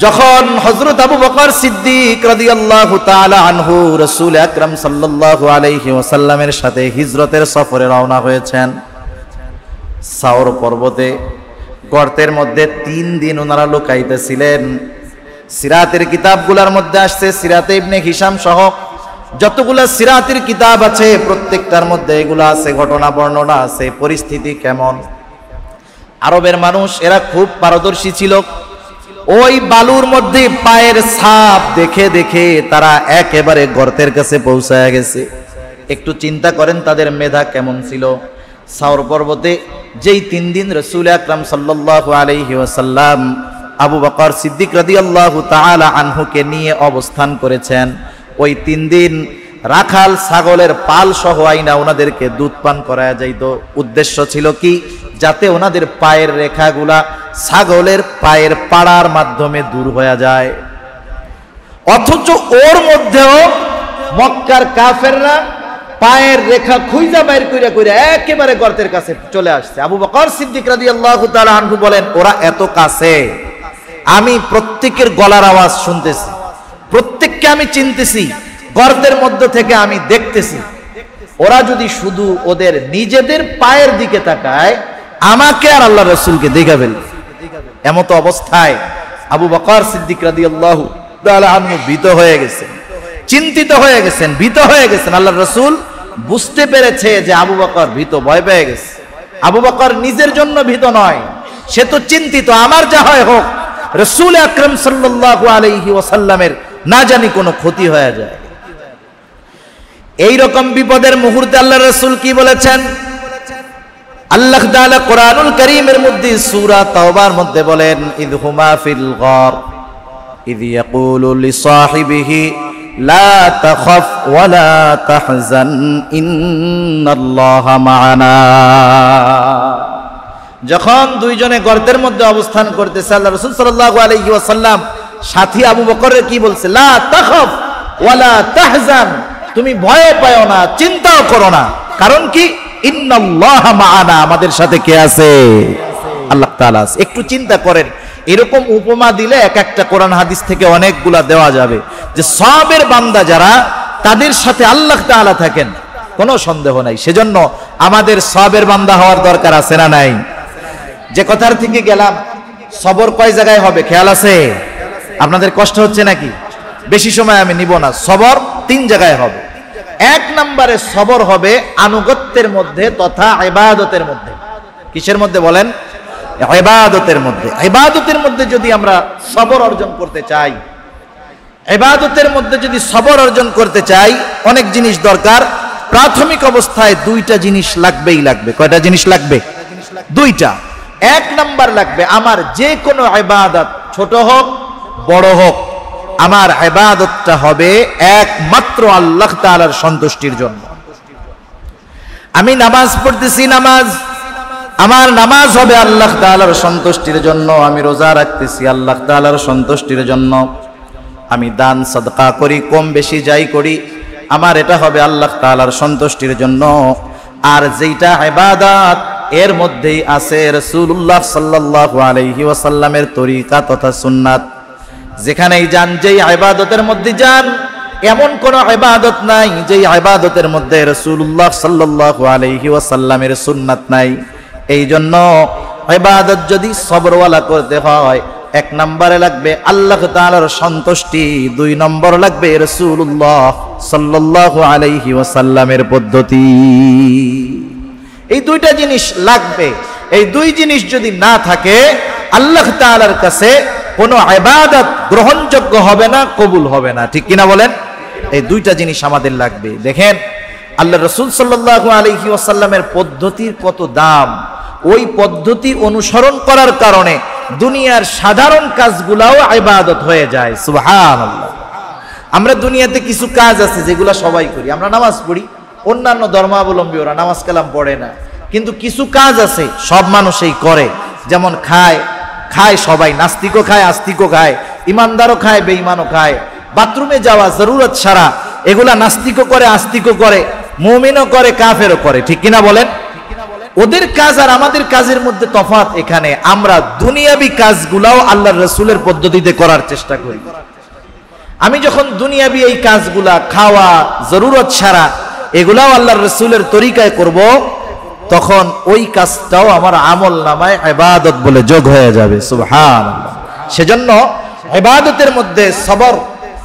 যখন হযরত আবু বকর সিদ্দিক রাদিয়াল্লাহু তাআলা আনহু রাসূল আকরাম সাল্লাল্লাহু আলাইহি ওয়াসাল্লামের সাথে হিজরতের সফরে রওনা হয়েছেন, সাওর পর্বতে গর্তের মধ্যে 3 দিন ওনারা লুকাইতেছিলেন। সিরাতের কিতাবগুলোর মধ্যে আসছে, সিরাতে ইবনে হিশাম সহ যতগুলা সিরাতের কিতাব আছে প্রত্যেকটার মধ্যে এগুলা আছে, ঘটনা বর্ণনা আছে, পরিস্থিতি কেমন। আরবের মানুষ এরা খুব পারদর্শী ছিল। ওই বালুর মধ্যে পায়ের ছাপ দেখে দেখে তারা একেবারে গর্তের কাছে পৌঁছায় গেছে। একটু চিন্তা করেন তাদের মেধা কেমন ছিল। সাওর পর্বতে যেই 3 দিন রাসূল আকরাম সাল্লাল্লাহু আলাইহি ওয়াসাল্লাম আবু বকর সিদ্দিক রাদিয়াল্লাহু তাআলা আনহুকে নিয়ে অবস্থান করেছেন, ওই 3 দিন রাখাল ছাগলের পাল সহ আইনা ওনাদেরকে দুধ পান করায়া যাইত। উদ্দেশ্য ছিল কি? যাতে ওনাদের পায়ের রেখাগুলা ছাগলের পায়ের পাড়ার মাধ্যমে দূর হয়ে যায়। অথচ ওর মধ্যেও মক্কার কাফেররা পায়ের রেখা খুঁজা বাইর কইরা কইরা একেবারে গর্তের কাছে চলে আসছে। আবু বকর সিদ্দিক রাদিয়াল্লাহু তাআলা আনহু বলেন, ওরা এত কাছে, আমি প্রত্যেকের গলার আওয়াজ শুনতেছি, প্রত্যেককে আমি চিনতেছি, গর্তের মধ্য থেকে আমি দেখতেছি। ওরা যদি শুধু ওদের নিজেদের পায়ের দিকে তাকায়, আমাকে আর আল্লাহ রাসূলকে দেখা ফেলবে। এমত অবস্থায় আবু বকর সিদ্দিক রাদিয়াল্লাহু তাআলা আনহু ভীত হয়ে গেছেন, চিন্তিত হয়ে গেছেন, ভীত হয়ে গেছেন। আল্লাহ রাসূল বুঝতে পেরেছে যে আবু বকর ভীত, ভয় পেয়ে গেছে। আবু বকর নিজের জন্য ভীত নয়, সে তো চিন্তিত, আমার যা হয় হোক, রাসূল আকরাম সাল্লাল্লাহু আলাইহি ওয়াসাল্লামের না জানি কোনো ক্ষতি হয়ে যায়। এই রকম বিপদের মুহূর্তে আল্লাহ রাসূল কি বলেছেন? আল্লাহ তাআলা কোরআনুল কারীমের মধ্যে সূরা তাওবার মধ্যে বলেন, ইযহুমা ফিল গার ইয ইয়াকুলু লিসাহিবিহি লা তাখাফ ওয়া লা তাহজান ইন্নাল্লাহা মা'ানা। যখন দুইজনে গর্তের মধ্যে অবস্থান করতেছে, আল্লাহ রাসূল সাল্লাল্লাহু আলাইহি ওয়াসাল্লাম সাথী আবু বকরের কি বলছে? লা তাখাফ ওয়ালা তাহজান, তুমি ভয় পাও না, চিন্তাও করো না। কারণ কি? ইন্নাল্লাহা মাআনা, আমাদের সাথে কে আছে? আল্লাহ তাআলা আছে। একটু চিন্তা করেন, এরকম উপমা দিলে এক একটা কোরআন হাদিস থেকে অনেকগুলা দেওয়া যাবে, যে সবের বান্দা যারা, তাদের সাথে আল্লাহ তাআলা থাকেন, কোনো সন্দেহ নাই। সেজন্য আমাদের সবের বান্দা হওয়ার দরকার আছে না নাই? যে কথার থেকে গেলাম, সবর কয় জায়গায় হবে খেয়াল আছে? আপনাদের কষ্ট হচ্ছে নাকি? বেশি সময় আমি নিব না। সবর 3 জায়গায় হবে। 1 নম্বরে সবর হবে আনুগত্যের মধ্যে তথা ইবাদতের মধ্যে। কিসের মধ্যে বলেন? ইবাদতের মধ্যে। ইবাদতের মধ্যে যদি আমরা সবর অর্জন করতে চাই, ইবাদতের মধ্যে যদি সবর অর্জন করতে চাই, অনেক জিনিস দরকার। প্রাথমিক অবস্থায় 2টা জিনিস লাগবেই লাগবে। কয়টা জিনিস লাগবে? 2টা। 1 নাম্বার লাগবে, আমার যে কোনো ইবাদত, ছোট হোক বড় হোক, আমার ইবাদতটা হবে একমাত্র আল্লাহ তাআলার সন্তুষ্টির জন্য। আমি নামাজ পড়তেছি, আমার নামাজ হবে আল্লাহ তাআলার সন্তুষ্টির জন্য। আমি রোজা রাখতেছি আল্লাহ তাআলার সন্তুষ্টির জন্য। আমি দান সাদকা করি, কম বেশি যাই করি, আমার এটা হবে আল্লাহ তাআলার সন্তুষ্টির জন্য। আর যেটা ইবাদত, এর মধ্যেই আছে রাসূলুল্লাহ সাল্লাল্লাহু আলাইহি ওয়াসাল্লামের তরিকা তথা সুন্নাত। যেখানেই যান, যেই ইবাদতের মধ্যে যান, এমন কোন ইবাদত নাই যেই ইবাদতের মধ্যে রাসূলুল্লাহ সাল্লাল্লাহু আলাইহি ওয়াসাল্লামের সুন্নাত নাই। এই জন্য ইবাদত যদি সবরওয়ালা করতে হয়, 1 নম্বরে লাগবে আল্লাহ তাআলার সন্তুষ্টি, 2 নম্বর লাগবে রাসূলুল্লাহ সাল্লাল্লাহু আলাইহি ওয়াসাল্লামের পদ্ধতি। এই 2টা জিনিস লাগবে। এই 2 জিনিস যদি না থাকে, আল্লাহ তাআলার কাছে কোনো ইবাদত গ্রহণযোগ্য হবে না, কবুল হবে না। ঠিক কিনা বলেন? এই 2টা জিনিস আমাদের লাগবে। দেখেন, আল্লাহ রাসূল সাল্লাল্লাহু আলাইহি ওয়াসাল্লামের পদ্ধতির কত দাম। ওই পদ্ধতি অনুসরণ করার কারণে দুনিয়ার সাধারণ কাজগুলাও ইবাদত হয়ে যায়। সুবহানাল্লাহ। আমরা দুনিয়াতে কিছু কাজ আছে যেগুলো সবাই করি। আমরা নামাজ পড়ি, অন্যান্য ধর্মাবলম্বী ওরা নামাজ কালাম পড়ে না, কিন্তু কিছু কাজ আছে সব মানুষই করে। যেমন খায় সবাই, নাস্তিকও খায়, আস্তিকও খায়, ইমানদারও খায়, বেঈমানও খায়। বাথরুমে যাওয়া জরুরত ছাড়া, এগুলা নাস্তিকও করে, আস্তিকও করে, মুমিনও করে, কাফেরও করে। ঠিক কিনা বলেন? ওদের কাজ আর আমাদের কাজের মধ্যে তফাৎ এখানে, আমরা দুনিয়াবি কাজগুলাও আল্লাহর রাসূলের পদ্ধতিতে করার চেষ্টা করি। আমি যখন দুনিয়াবি এই কাজগুলা, খাওয়া জরুরত ছাড়া, এগুলাও আল্লাহর রাসূলের তরিকায় করব, তখন ওই কাজটাও আমার আমল নামায় ইবাদত বলে যোগ হয়ে যাবে। সুবহানাল্লাহ। সেজন্য ইবাদতের মধ্যে সবর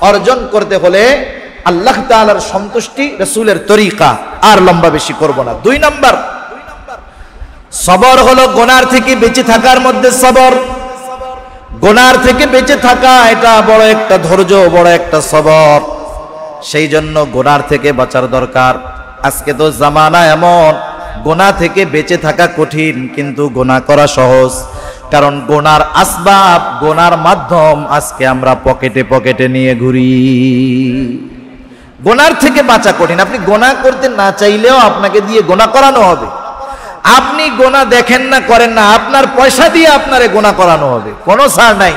অর্জন করতে হলে আল্লাহ তাআলার সন্তুষ্টি, রাসূলের তরিকা, আর লম্বা বেশি করব না। 2 নাম্বার সবর হলো গুনার থেকে বেঁচে থাকার মধ্যে সবর। গুনার থেকে বেঁচে থাকা, এটা বড় একটা ধৈর্য, বড় একটা সবর। সেই জন্য গুনার থেকে বাঁচার দরকার। আজকে তো জামানা এমন, গুনাহ থেকে বেঁচে থাকা কঠিন, কিন্তু গুনাহ করা সহজ। কারণ গুনার আসবাব, গুনার মাধ্যম আজকে আমরা পকেটে পকেটে নিয়ে ঘুরি। গুনার থেকে বাঁচা কঠিন। আপনি গুনাহ করতে না চাইলেও আপনাকে দিয়ে গুনাহ করানো হবে। আপনি গুনাহ দেখেন না, করেন না, আপনার পয়সা দিয়ে আপনারে গুনাহ করানো হবে, কোনো ছাড় নাই।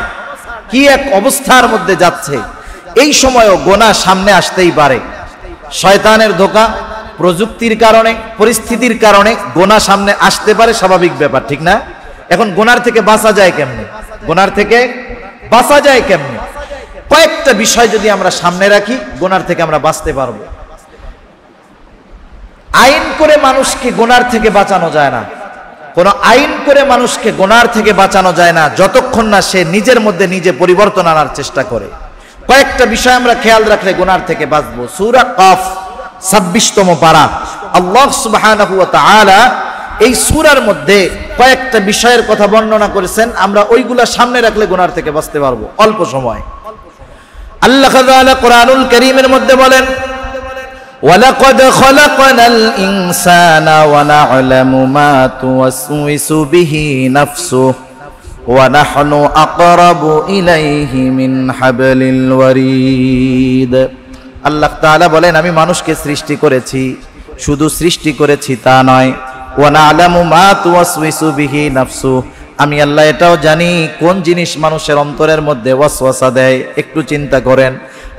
কি এক অবস্থার মধ্যে যাচ্ছে। এই সময়ও গুনাহ সামনে আসতেই পারে। শয়তানের ধোঁকা, প্রযুক্তির কারণে, পরিস্থিতির কারণে গুনাহ সামনে আসতে পারে, স্বাভাবিক ব্যাপার। ঠিক না? এখন গুনার থেকে বাঁচা যায় কেমনে? গুনার থেকে বাঁচা যায় কেমনে? কয়েকটা বিষয় যদি আমরা সামনে রাখি, গুনার থেকে আমরা বাঁচতে পারবো। আইন করে মানুষকে গুনার থেকে বাঁচানো যায় না। কোন আইন করে মানুষকে গুনার থেকে বাঁচানো যায় না যতক্ষণ না সে নিজের মধ্যে নিজে পরিবর্তন আনার চেষ্টা করে। কয়েকটা বিষয় আমরা খেয়াল রাখলে গুনার থেকে বাঁচবো। সূরা কফ 26তম পারা, আল্লাহ সুবহানাহু ওয়া তাআলা এই সূরার মধ্যে কয়েকটা বিষয়ের কথা বর্ণনা করেছেন। আমরা ওইগুলা সামনে রাখলে গুনার থেকে বাঁচতে পারবো অল্প সময়। আল্লাহ তাআলা কোরআনুল কারীমের মধ্যে বলেন, وَلَقَدْ خَلَقْنَا الْإِنسَانَ وَنَعْلَمُ مَا تُوَسْوِسُ بِهِ نَفْسُهُ وَنَحْنُ أَقْرَبُ إِلَيْهِ مِنْ حَبْلِ الْوَرِيدِ। আল্লাহ তাআলা বলেন, আমি মানুষকে সৃষ্টি করেছি, শুধু সৃষ্টি করেছি তা নয়, ওয়া না'লামু মা তুওয়াসওয়িসু বিহি নাফসু, আমি আল্লাহ এটাও জানি কোন জিনিস মানুষের অন্তরের মধ্যে ওয়াসওয়াসা দেয়। একটু চিন্তা করেন,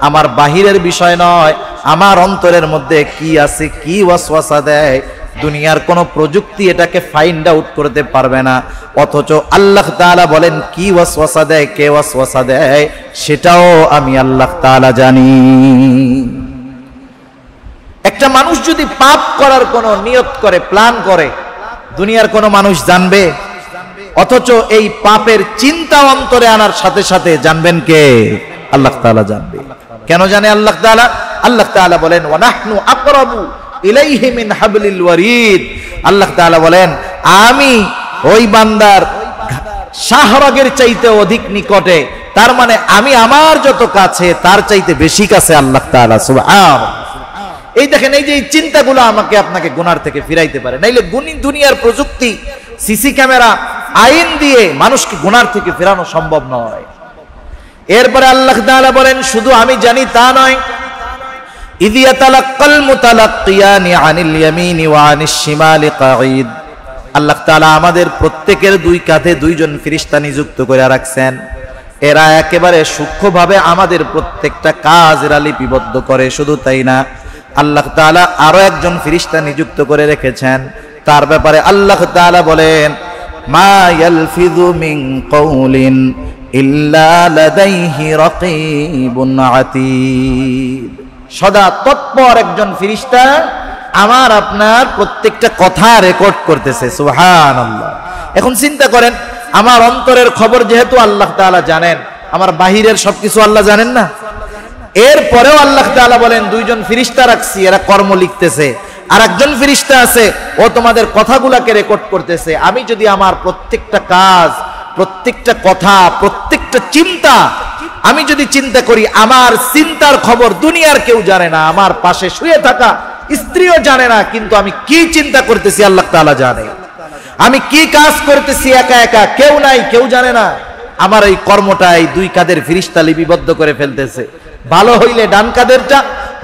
আমার বাহিরের বিষয় নয়, আমার অন্তরের মধ্যে কি আছে, কি ওয়াসওয়াসা দেয়, দুনিয়ার কোন প্রযুক্তি এটাকে ফাইন্ড আউট করতে পারবে না। অথচ আল্লাহ তাআলা বলেন কি ওয়াসওয়াসা দেয়, কে ওয়াসওয়াসা দেয়, সেটাও আমি আল্লাহ তাআলা জানি। একটা মানুষ যদি পাপ করার কোন নিয়ত করে, প্ল্যান করে, দুনিয়ার কোন মানুষ জানবে? অথচ এই পাপের চিন্তা অন্তরে আনার সাথে সাথে জানবেন কে? আল্লাহ তাআলা জানবে। কেন জানে আল্লাহ তাআলা? আল্লাহ তাআলা বলেন ওয়া নাহনু আকরাবু ইলাইহি মিন হাবলিল ওয়ারিদ। আল্লাহ তাআলা বলেন আমি ওই বান্দার শাহবাগের চাইতে অধিক নিকটে, তার মানে আমি আমার যত কাছে তার চাইতে বেশি কাছে আল্লাহ তাআলা। সুবহানাল্লাহ। এই দেখেন, এই যে এই চিন্তাগুলো আমাকে আপনাকে গুনার থেকে ফিরাইতে পারে। নাইলে দুনিয়ার প্রযুক্তি, সিসি ক্যামেরা, আইন দিয়ে মানুষকে গুনার থেকে ফেরানো সম্ভব নয়। এরপরে আল্লাহ তাআলা বলেন শুধু আমি জানি তা নয়, ইয ইয়াতালাক্কাল মুতালাক্কিয়ানি আনিল ইয়ামিনি ওয়া আনিশ শিমালি কাঈদ। আল্লাহ তাআলা আমাদের প্রত্যেকের দুই কাঁধে দুইজন ফেরেশতা নিযুক্ত করে রাখছেন। এরা একেবারে সূক্ষ্মভাবে আমাদের প্রত্যেকটা কাজ এরা লিপিবদ্ধ করে। শুধু তাই না, আল্লাহ তাআলা আরো একজন ফেরেশতা নিযুক্ত করে রেখেছেন। তার ব্যাপারে আল্লাহ তাআলা বলেন মা ইয়ালফিযু মিন কাউলিন ইল্লা লাদাইহি রাকীবুন আতীদ। সদা তৎপর একজন ফেরেশতা আমার আপনার প্রত্যেকটা কথা রেকর্ড করতেছে। সুবহানাল্লাহ। এখন চিন্তা করেন, আমার অন্তরের খবর যেহেতু আল্লাহ তাআলা জানেন, আমার বাহিরের সবকিছু আল্লাহ জানেন না? এরপরেও আল্লাহ তাআলা বলেন দুইজন ফেরেশতা রাখছি, এরা কর্ম লিখতেছে, আর একজন ফেরেশতা আছে ও তোমাদের কথাগুলোকে রেকর্ড করতেছে। আমি যদি আমার প্রত্যেকটা কাজ, প্রত্যেকটা কথা, প্রত্যেকটা চিন্তা আমি যদি চিন্তা করি, আমার চিন্তার খবর দুনিয়ার কেউ জানে না, আমার পাশে শুয়ে থাকা স্ত্রীও জানে না, কিন্তু আমি কি চিন্তা করতেছি আল্লাহ তাআলা জানে। আমি কি কাজ করতেছি একা একা, কেউ নাই, কেউ জানে না। আমার এই কর্মটাই দুই কাঁধের ফেরেশতা লিপিবদ্ধ করে ফেলতেছে। ভালো হইলে ডান কাঁধেরটা,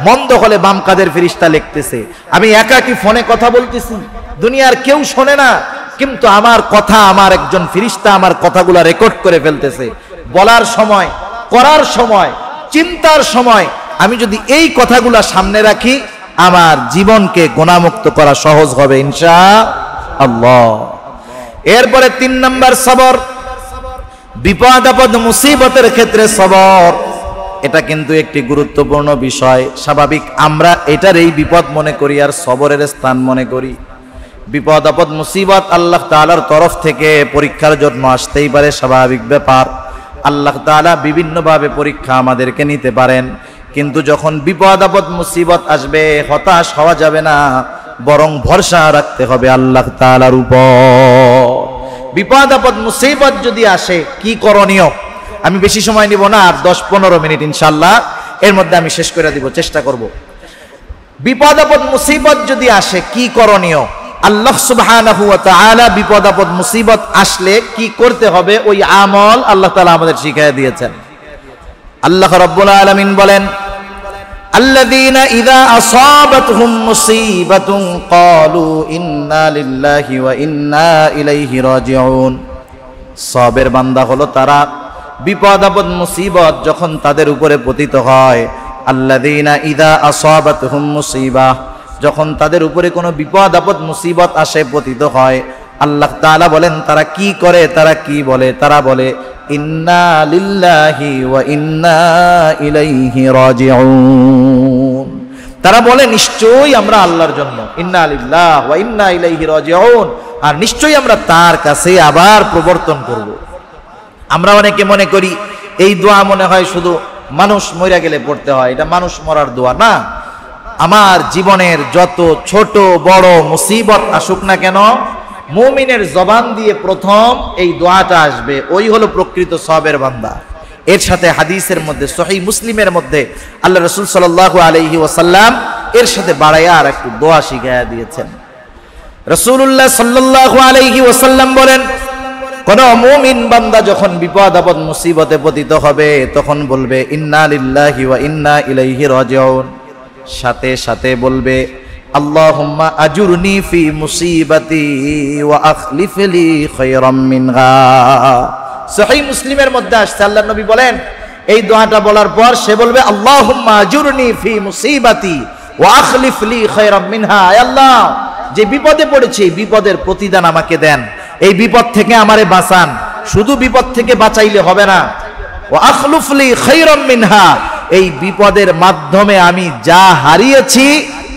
মন্দ হলে বাম কাঁধের ফেরেশতা লিখতেছে। আমি একাকী ফোনে কথা বলতেছি, দুনিয়ার কেউ শোনে না, কিন্তু আমার কথা আমার একজন ফেরেশতা আমার কথাগুলো রেকর্ড করে ফেলতেছে। বলার সময়, করার সময়, চিন্তার সময় আমি যদি এই কথাগুলো সামনে রাখি, আমার জীবনকে গুনাহমুক্ত করা সহজ হবে ইনশাআল্লাহ। এরপরে 3 নাম্বার সবর। বিপদ আপদ মুসিবতের ক্ষেত্রে সবর, এটা কিন্তু একটি গুরুত্বপূর্ণ বিষয়। স্বাভাবিক আমরা এটার এই বিপদ মনে করি আর সবরের স্থান মনে করি। বিপদ আপদ মুসিবত আল্লাহ তাআলার তরফ থেকে পরীক্ষার জন্য আসতেই পারে, স্বাভাবিক ব্যাপার। আল্লাহ তাআলা বিভিন্নভাবে পরীক্ষা আমাদেরকে নিতে পারেন, কিন্তু যখন বিপদ আপদ মুসিবত আসবে হতাশ হওয়া যাবে না, বরং ভরসা রাখতে হবে আল্লাহ তাআলার উপর। বিপদ আপদ মুসিবত যদি আসে কি করণীয়? আমি বেশি সময় নিব না, আর 10-15 মিনিট ইনশাআল্লাহ এর মধ্যে আমি শেষ করে দিব, চেষ্টা করব। বিপদ আপদ মুসিবত যদি আসে কি করণীয়? আল্লাহ সুবহানাহু ওয়া তাআলা বিপদ আপদ মুসিবত আসলে কি করতে হবে ওই আমল আল্লাহ তাআলা আমাদের শিখিয়ে দিয়েছেন। আল্লাহ রাব্বুল আলামিন বলেন আল্লাযীনা ইযা আসাবাতহুম মুসিবাতুন ক্বালু ইন্না লিল্লাহি ওয়া ইন্না ইলাইহি রাজিউন। সাবের বান্দা হলো তারা, বিপদ আপদ মুসিবত যখন তাদের উপরে পতিত হয়, আল্লাযীনা ইযা আসাবাতহুম মুসিবাহ, যখন তাদের উপরে কোনো বিপদ আপদ মুসিবত আসে, পতিত হয়, আল্লাহ তাআলা বলেন তারা কি করে, তারা কি বলে? তারা বলে ইন্না লিল্লাহি ওয়া ইন্না ইলাইহি রাজিউন। তারা বলে নিশ্চয়ই আমরা আল্লাহর জন্য, ইন্না লিল্লাহি ওয়া ইন্না ইলাইহি রাজিউন, আর নিশ্চয়ই আমরা তার কাছে আবার প্রবর্তন করব। আমরা অনেকে মনে করি এই দোয়া মনে হয় শুধু মানুষ মরে গেলে পড়তে হয়, এটা মানুষ মরার দোয়া না। আমার জীবনের যত ছোট বড় মুসিবত আসুক না কেন, মুমিনের জবান দিয়ে প্রথম এই দোয়াটা আসবে, ওই হলো প্রকৃত সবের বান্দা। এর সাথে হাদিসের মধ্যে, সহিহ মুসলিমের মধ্যে আল্লাহ রাসূল সাল্লাল্লাহু আলাইহি ওয়াসাল্লাম এর সাথে বাড়ায়া আর একটু দোয়া শিখাইয়া দিয়েছেন। রাসূলুল্লাহ সাল্লাল্লাহু আলাইহি ওয়াসাল্লাম বলেন, কোন মুমিন বান্দা যখন বিপদ আপদ মুসিবতে পতিত হবে তখন বলবে ইন্না লিল্লাহি ওয়া ইন্না ইলাইহি রাজিউন। সাথে সাথে বলবে আল্লাহুম্মা আজুরনি ফি মুসিবাতি ওয়া আখলিফ লি খায়রাম মিনহা। সহিহ মুসলিমের মধ্যে আসছে, আল্লাহর নবী বলেন এই দোয়াটা বলার পর সে বলবে আল্লাহুম্মা আজুরনি ফি মুসিবাতি ওয়া আখলিফ লি খায়রাম মিনহা। আয় আল্লাহ, যে বিপদে পড়েছি বিপদের প্রতিদান আমাকে দেন, এই বিপদ থেকে আমারে বাঁচান। শুধু বিপদ থেকে বাঁচাইলে হবে না, ওয়া আখলিফ লি খায়রাম মিনহা, এই বিপদের মাধ্যমে আমি যা হারিয়েছি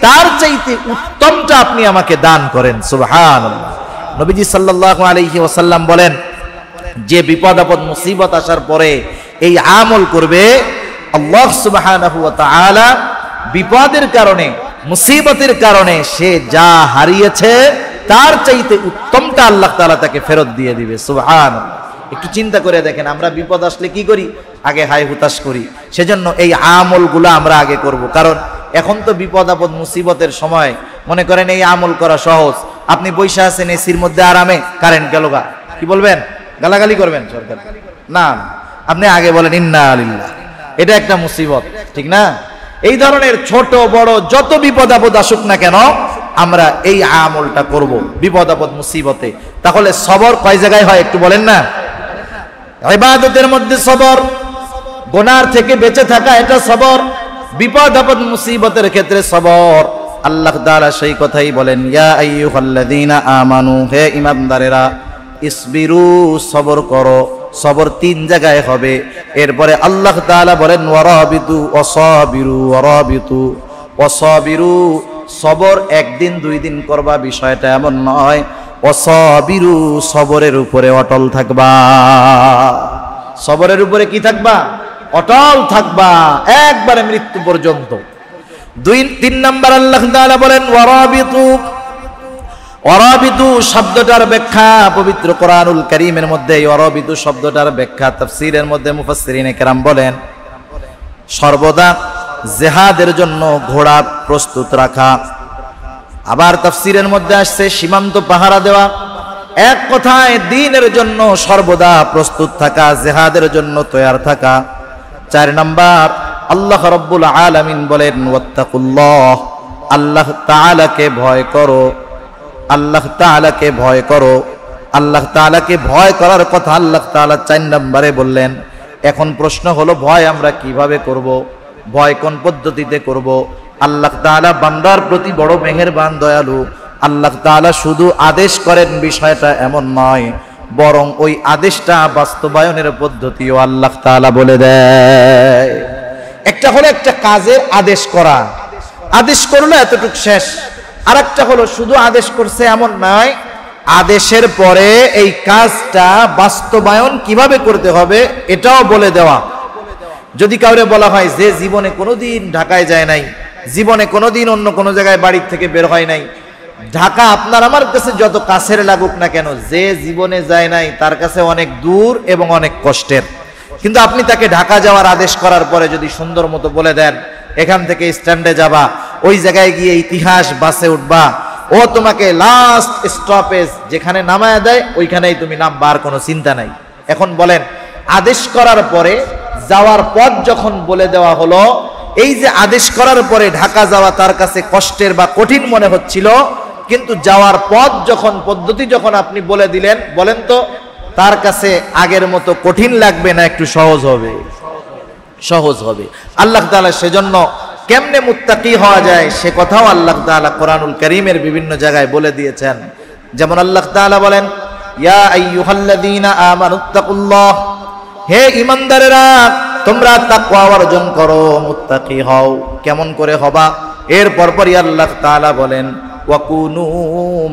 তার চাইতে উত্তমটা আপনি আমাকে দান করেন। সুবহানাল্লাহ। নবীজি সাল্লাল্লাহু আলাইহি ওয়াসাল্লাম বলেন যে বিপদ আপদ মুসিবত আসার পরে এই আমল করবে, আল্লাহ সুবহানাহু ওয়া তাআলা বিপদের কারণে মুসিবতের কারণে সে যা হারিয়েছে তার চাইতে উত্তমটা আল্লাহ তাআলা তাকে ফেরত দিয়ে দিবে। সুবহানাল্লাহ। একটু চিন্তা করে দেখেন, আমরা বিপদ আসলে কি করি? আগে হাই হুতাশ করি। সেজন্য এই আমলগুলো আমরা আগে করব, কারণ এখন তো বিপদ আপদ মুসিবতের সময় মনে করেন এই আমল করা সহজ। আপনি বৈশা আছেন এসির মধ্যে আরামে, কারেন্ট গেল গা, কি বলবেন? গালাগালি করবেন সরকার? না, আপনি আগে বলেন ইন্না লিল্লাহ। এটা একটা মুসিবত, ঠিক না? এই ধরনের ছোট বড় যত বিপদ আপদ আসুক না কেন আমরা এই আমলটা করব বিপদ আপদ মুসিবতে। তাহলে সবর কয় জায়গায় হয় একটু বলেন না? ইবাদতের মধ্যে সবর, গুনার থেকে বেঁচে থাকা এটা সবর, বিপদ আপদ মুসিবতের ক্ষেত্রে সবর। আল্লাহ তাআলা সেই কথাই বলেন, ইয়া আইয়ুহাল্লাযীনা আমানু, হে ঈমানদারেরা, ইসবিরু, সবর করো। সবর তিন জায়গায় হবে। এরপরে আল্লাহ তাআলা বলেন ওয়ারাবিতু ওয়াসাবিরু, ওয়ারাবিতু ওয়াসাবিরু, সবর একদিন দুই দিন করবা বিষয়টা এমন নয়। ওয়াসাবিরু, সবরের উপরে অটল থাকবা। সবরের উপরে কি থাকবা? অটল থাকবা একবারে মৃত্যু পর্যন্ত। তিন নাম্বার আল্লাহ তাআলা বলেন ওয়ারাবিতু। ওয়ারাবিতু শব্দটার ব্যাখ্যা পবিত্র কোরআনুল কারীমের মধ্যে ওয়ারাবিতু শব্দটার ব্যাখ্যা তাফসীরের মধ্যে মুফাসসিরিনে কেরাম বলেন সর্বদা জিহাদের জন্য ঘোড়া প্রস্তুত রাখা। আবার তাফসীরের মধ্যে আসছে সীমান্ত পাহারা দেওয়া। এক কথায় দ্বীনের জন্য সর্বদা প্রস্তুত থাকা, জিহাদের জন্য তৈয়ার থাকা। চার নাম্বার আল্লাহ রাব্বুল আলামিন বলেন ওয়াত্তাকুল্লাহ, আল্লাহ তাআলাকে ভয় করো। আল্লাহ তাআলাকে ভয় করো। আল্লাহ তাআলাকে ভয় করার কথা আল্লাহ তাআলা 4 নম্বরে বললেন। এখন প্রশ্ন হলো ভয় আমরা কিভাবে করব? ভয় কোন পদ্ধতিতে করব? আল্লাহ তাআলা বান্দার প্রতি বড় মেহেরবান, দয়ালু। আল্লাহ তাআলা শুধু আদেশ করেন বিষয়টা এমন নয়, বরং ওই আদেশটা বাস্তবায়নের পদ্ধতিও আল্লাহ তাআলা বলে দেয়। একটা হলো একটা কাজের আদেশ করা, আদেশ করলো এতটুকু শেষ। আর একটা হলো শুধু আদেশ করছে এমন নয়, আদেশের পরে এই কাজটা বাস্তবায়ন কিভাবে করতে হবে এটাও বলে দেওয়া। যদি কাউরে বলা হয় যে জীবনে কোনোদিন ঢাকায় যায় নাই, জীবনে কোনোদিন অন্য কোনো জায়গায় বাড়ির থেকে বের হয় নাই, ঢাকা আপনার আমার কাছে যত কাছের লাগুক না কেন, যে জীবনে যায় নাই তার কাছে অনেক দূর এবং অনেক কষ্টের। কিন্তু আপনি তাকে ঢাকা যাওয়ার আদেশ করার পরে যদি সুন্দর মতো বলে দেন এখান থেকে স্ট্যান্ডে যাবা, ওই জায়গায় গিয়ে ইতিহাস বাসে উঠবা, ও তোমাকে লাস্ট স্টপেজ যেখানে নামায় দেয় ওইখানেই তুমি নামবা, আর কোনো চিন্তা নাই। এখন বলেন আদেশ করার পরে যাওয়ার পথ যখন বলে দেওয়া হলো, এই যে আদেশ করার পরে ঢাকা যাওয়া তার কাছে কষ্টের বা কঠিন মনে হচ্ছিল, কিন্তু যাওয়ার পথ যখন পদ্ধতি যখন আপনি বলে দিলেন, বলেন তো তার কাছে আগের মতো কঠিন লাগবে না একটু সহজ হবে? সহজ হবে। আল্লাহ তাআলা সেজন্য কেমনে মুত্তাকি হওয়া যায় সে কথাও আল্লাহ তাআলা কোরআনুল কারীমের বিভিন্ন জায়গায় বলে দিয়েছেন। যেমন আল্লাহ তাআলা বলেন ইয়া আইয়ুহাল্লাযীনা আমানুত্তাকুল্লাহ, হে ঈমানদারেরা তোমরা তাকওয়া অর্জন করো, মুত্তাকি হও। কেমন করে হবা? এর পরপরই আল্লাহ তাআলা বলেন ওয়াকুনু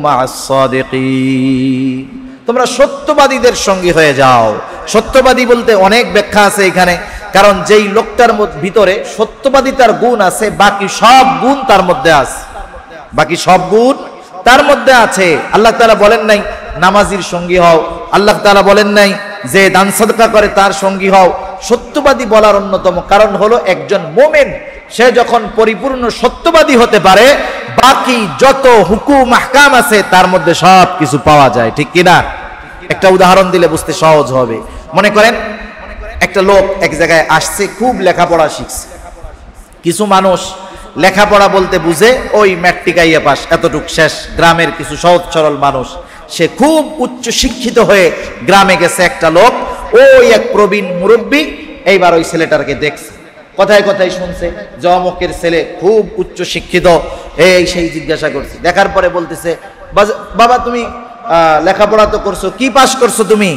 মা'আস সাদিকিন, তোমরা সত্যবাদীদের সঙ্গী হয়ে যাও। সত্যবাদী বলতে অনেক ব্যাখ্যা আছে এখানে, কারণ যেই লোকটার ভিতরে সত্যবাদিতার গুণ আছে বাকি সব গুণ তার মধ্যে আছে, বাকি সব গুণ তার মধ্যে আছে। আল্লাহ তাআলা বলেন নাই নামাজির সঙ্গী হও, আল্লাহ তাআলা বলেন নাই যে দান সাদকা করে তার সঙ্গী হও। সত্যবাদী বলার অন্যতম কারণ হলো একজন মুমিন সে যখন পরিপূর্ণ সত্যবাদী হতে পারে বাকি যত হুকুম আহকাম আছে তার মধ্যে সব কিছু পাওয়া যায়, ঠিক কিনা? একটা উদাহরণ দিলে বুঝতে সহজ হবে। মনে করেন একটা লোক এক জায়গায় আসছে, খুব লেখাপড়া শিখছে। কিছু মানুষ লেখাপড়া বলতে বুঝে ওই ম্যাট্রিক আইয়া পাস, এতটুক শেষ। গ্রামের কিছু সহজ সরল মানুষ, সে খুব উচ্চ শিক্ষিত হয়ে গ্রামে গেছে একটা লোক, ওই এক প্রবীণ মুরব্বী এইবার ওই ছেলেটাকে দেখছে, কথায় কথায় শুনছে যে অমুকের ছেলে খুব উচ্চ শিক্ষিত, এই সেই জিজ্ঞাসা করছে। দেখার পরে বলতেছে, বাবা তুমি লেখাপড়া তো করছো, কি পাস করছো তুমি?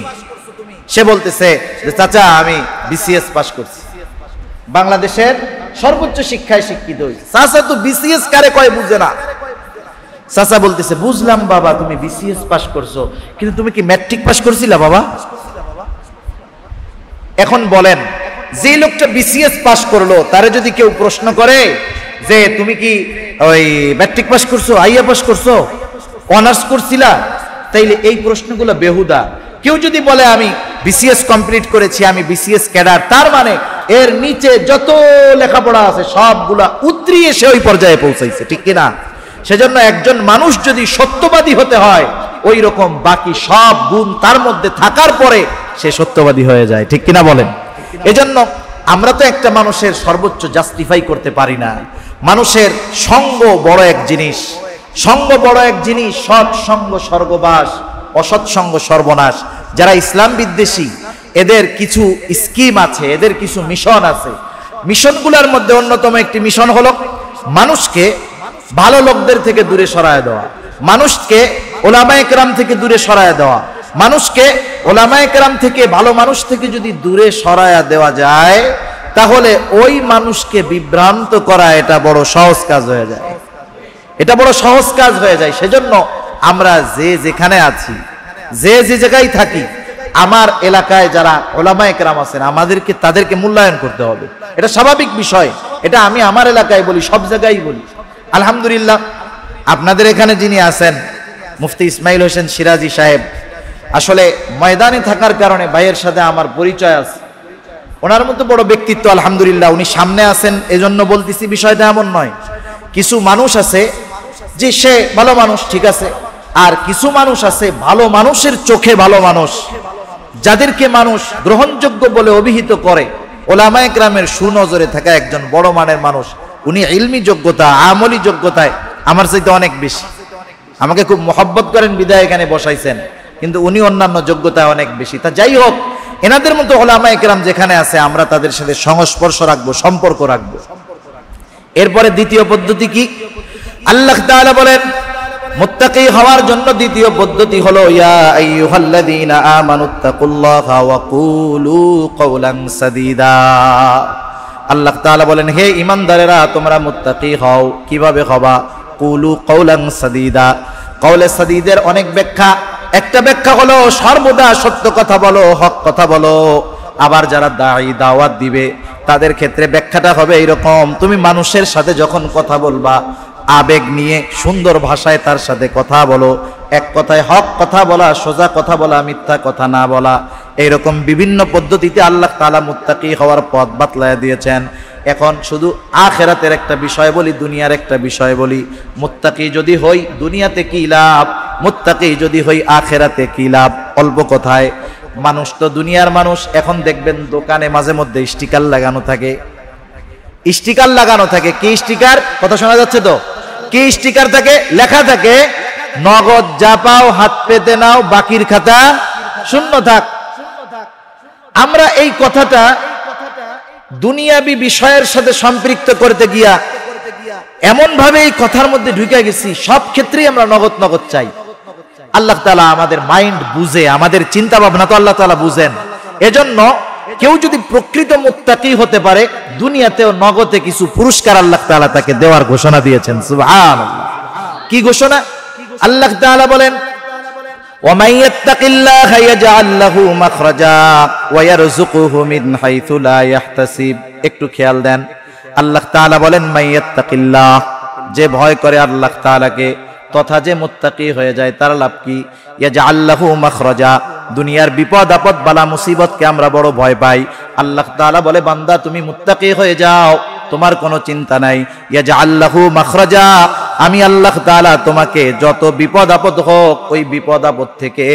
সে বলতেছে যে চাচা আমি বিসিএস পাস করছি, বাংলাদেশের সর্বোচ্চ শিক্ষায় শিক্ষিত হয়েছে। চাচা তো বিসিএস কারে কয় বুঝে না। চাচা বলতেছে, বুঝলাম বাবা তুমি বিসিএস পাস করছো, কিন্তু তুমি কি ম্যাট্রিক পাস করছিলা বাবা? এখন বলেন, যে লোকটা বিসিএস পাস করলো তারে যদি কেউ প্রশ্ন করে যে তুমি কি ওই ম্যাট্রিক পাস করছো, আইএ পাস করছো, অনার্স করছিলা, তাইলে এই প্রশ্নগুলো বেহুদা। কেউ যদি বলে আমি বিসিএস কমপ্লিট করেছি, আমি বিসিএস ক্যাডার, তার মানে এর নিচে যত লেখাপড়া আছে সবগুলা উতরিয়ে সে ওই পর্যায়ে পৌঁছাইছে, ঠিক কিনা? সেজন্য একজন মানুষ যদি সত্যবাদী হতে হয়, ওই রকম বাকি সব গুণ তার মধ্যে থাকার পরে সে সত্যবাদী হয়ে যায়, ঠিক কিনা বলেন? এজন্য আমরা তো একটা মানুষের সর্বোচ্চ জাস্টিফাই করতে পারি না। মানুষের সঙ্গ বড় এক জিনিস, সঙ্গ বড় এক জিনিস, সৎ সঙ্গ স্বর্গবাস, অসৎ সঙ্গ সর্বনাশ। যারা ইসলাম বিদ্বেষী এদের কিছু স্কিম আছে, এদের কিছু মিশন আছে। মিশনগুলোর মধ্যে অন্যতম একটি মিশন হলো মানুষকে ভালো লোকদের থেকে দূরে সরায় দেওয়া, মানুষকে ওলামায়ে কেরাম থেকে দূরে সরায় দেওয়া। মানুষকে ওলামায়ে কেরাম থেকে, ভালো মানুষ থেকে যদি দূরে সরায়া দেওয়া যায়, তাহলে ওই মানুষকে বিভ্রান্ত করা এটা বড় সহজ কাজ হয়ে যায়, এটা বড় সহজ কাজ হয়ে যায়। সেজন্য আমরা যে যেখানে আছি, যে যে জায়গায় থাকি, আমার এলাকায় যারা ওলামায়ে কেরাম আছেন আমাদেরকে তাদেরকে মূল্যায়ন করতে হবে, এটা স্বাভাবিক বিষয়। এটা আমি আমার এলাকায় বলি, সব জায়গায় বলি। আলহামদুলিল্লাহ, আপনাদের এখানে যিনি আছেন মুফতি ইসমাইল হোসেন সিরাজি সাহেব, আসলে ময়দানে থাকার কারণে ভাইয়ের সাথে আমার পরিচয় আছে। ওনার মতো বড় ব্যক্তিত্ব আলহামদুলিল্লাহ, উনি সামনে আছেন এজন্য বলতেছি, বিষয়টা এমন নয়। কিছু মানুষ আছে যে সে ভালো মানুষ, ঠিক আছে, আর কিছু মানুষ আছে ভালো মানুষের চোখে ভালো মানুষ, যাদেরকে মানুষ গ্রহণযোগ্য বলে অভিহিত করে। ওলামায়ে কেরামের সুনজরে থাকা একজন বড় মানের মানুষ, উনি ইলমি যোগ্যতা, আমলি যোগ্যতায় আমার চাইতে অনেক বেশি। আমাকে খুব মহব্বত করেন বিদায় এখানে বসাইছেন, কিন্তু উনি অন্যান্য যোগ্যতায় অনেক বেশি। তা যাই হোক, এনাদের মতো ওলামায়ে কেরাম যেখানে আছে আমরা তাদের সাথে সংস্পর্শ রাখবো, সম্পর্ক রাখবো। এরপরে দ্বিতীয় পদ্ধতি কি? আল্লাহ তাআলা বলেন মুত্তাকি হওয়ার জন্য দ্বিতীয় পদ্ধতি হলো ইয়া আইয়ুহাল্লাযীনা আমানুত্তাকুল্লাহা ওয়া কুলু কওলান সাদীদা। আল্লাহ তাআলা বলেন, হে ঈমানদারেরা তোমরা মুত্তাকি হও। কিভাবে হবা? কুলু কওলান সাদীদা। কওলে সাদীদের অনেক ব্যাখ্যা। একটা ব্যাখ্যা হলো সর্বদা সত্য কথা বলো, হক কথা বলো। আবার যারা দাঈ, দাওয়াত দিবে, তাদের ক্ষেত্রে ব্যাখ্যাটা হবে এরকম, তুমি মানুষের সাথে যখন কথা বলবা আবেগ নিয়ে সুন্দর ভাষায় তার সাথে কথা বলো। এক কথায় হক কথা বলা, সোজা কথা বলা, মিথ্যা কথা না বলা। এইরকম বিভিন্ন পদ্ধতিতে আল্লাহ তাআলা মুত্তাকি হওয়ার পথ বাতলায় দিয়েছেন। এখন শুধু আখিরাতের একটা বিষয় বলি, দুনিয়ার একটা বিষয় বলি। মুত্তাকি যদি হই দুনিয়াতে কি লাভ, মুত্তাকি যদি হই আখিরাতে কি লাভ? অল্প কথায়, মানুষ তো দুনিয়ার মানুষ। এখন দেখবেন দোকানে মাঝে মধ্যে স্টিকার লাগানো থাকে, স্টিকার লাগানো থাকে। কি স্টিকার? কথা শোনা যাচ্ছে তো? কি স্টিকার থাকে? লেখা থাকে নগদ যা পাও হাত পেতে নাও, বাকির খাতা শূন্য থাক। আমরা এই কথাটা দুনিয়াবি বিষয়ের সাথে সম্পৃক্ত করতে গিয়া এমন ভাবে এই কথার মধ্যে ঢুকে গেছি, সব ক্ষেত্রেই আমরা নগদ নগদ চাই। আল্লাহ তাআলা আমাদের মাইন্ড বুঝে, আমাদের চিন্তা ভাবনা তো আল্লাহ তাআলা বুঝেন। এজন্য কেউ যদি প্রকৃত মুত্তাকি হতে পারে, দুনিয়াতেও নগদে কিছু পুরস্কার আল্লাহ তাআলা তাকে দেওয়ার ঘোষণা দিয়েছেন। সুবহানাল্লাহ। কি ঘোষণা? আল্লাহ তাআলা বলেন, ওয়া মান ইয়াত্তাকিল্লাহা ইয়াজআল লাহু মাখরাজা ওয়া ইয়ারযুকুহু মিন হাইথু লা ইয়াহতাসিব। একটু খেয়াল দেন, আল্লাহ তাআলা বলেন মান ইয়াত্তাকিল্লাহ, যে ভয় করে আল্লাহ তাআলাকে তথা যে মুত্তাকি হয়ে যায় তার লাভ কি? ইয়াজআল লাহু মাখরাজা। দুনিয়ার বিপদ আপদ বালা মুসিবতকে আমরা বড় ভয় পাই। আল্লাহ তাআলা বলে, বান্দা তুমি মুত্তাকি হয়ে যাও, তোমার কোনো চিন্তা নাই। ইয়াজআল লাহু মাখরাজা, আমি আল্লাহ তাআলা তোমাকে যত বিপদ আপদ হোক ওই বিপদ আপদ থেকে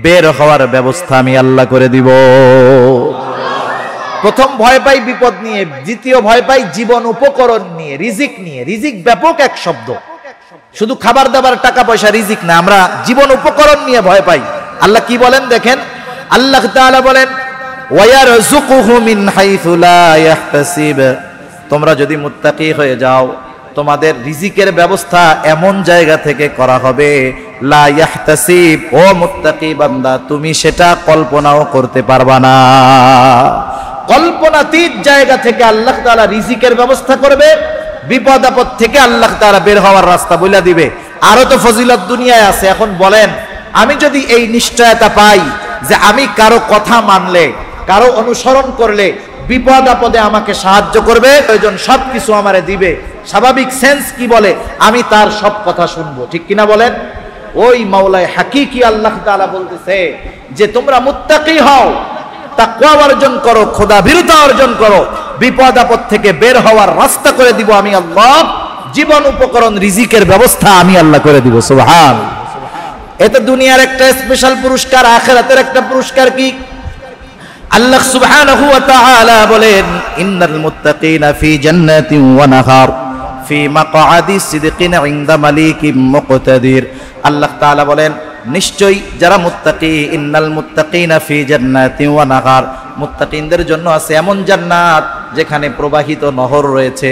বের হওয়ার ব্যবস্থা আমি আল্লাহ করে দিব। প্রথম ভয় পাই বিপদ নিয়ে, দ্বিতীয় ভয় পাই জীবন উপকরণ নিয়ে, রিজিক নিয়ে। রিজিক ব্যাপক এক শব্দ, শুধু খাবার দাবার টাকা পয়সা রিজিক না, আমরা জীবন উপকরণ নিয়ে ভয় পাই। আল্লাহ কি বলেন দেখেন, আল্লাহ তাআলা বলেন ওয়ায়ারযুকুহু মিন হাইসু লা ইয়াহতাসিব, তোমরা যদি মুত্তাকি হয়ে যাও তোমাদের রিজিকের ব্যবস্থা এমন জায়গা থেকে করা হবে লা ইয়াহতাসিব, ও মুত্তাকি বান্দা তুমি সেটা কল্পনাও করতে পারবা না। কল্পনাতীত জায়গা থেকে আল্লাহ তাআলা রিজিকের ব্যবস্থা করবে, বিপদ আপদ থেকে আল্লাহ তাআলা বের হওয়ার রাস্তা বলে দিবে। আরো তো ফজিলত দুনিয়ায় আছে। এখন বলেন, আমি যদি এই নিশ্চয়তা পাই যে আমি কারো কথা মানলে, কারো অনুসরণ করলে বিপদ আপদে আমাকে সাহায্য করবে, প্রয়োজন সবকিছু আমারে দিবে, স্বাভাবিক সেন্স কি বলে আমি তার সব কথা শুনবো, ঠিক কিনা বলেন? ওই মাওলায়ে হাকিকি আল্লাহ তাআলা বলতেছে যে তোমরা মুত্তাকি হও, তাকওয়া অর্জন করো, খোদাভীরুতা অর্জন করো, বিপদ আপদ থেকে বের হওয়ার রাস্তা করে দিব আমি আল্লাহ, জীবন উপকরণ রিজিকের ব্যবস্থা আমি আল্লাহ করে দিব। সুবহানাল্লাহ। এটা দুনিয়ার একটা স্পেশাল পুরস্কার, আখিরাতের একটা পুরস্কার কি? আল্লাহ সুবহানাহু ওয়া তাআলা বলেন ইন্নাল মুত্তাকিনা ফি জান্নাতিন ওয়া নাহার ফি মাকআদি সিদকিন ইনদা মালিকিম মুকতাদির। আল্লাহ তাআলা বলেন নিশ্চয়ই যারা মুত্তাকি, ইন্নাল মুত্তাকিনা ফি জান্নাতিন ওয়া নাহার, মুত্তাকিনদের জন্য আছে এমন জান্নাত যেখানে প্রবাহিত নহর রয়েছে।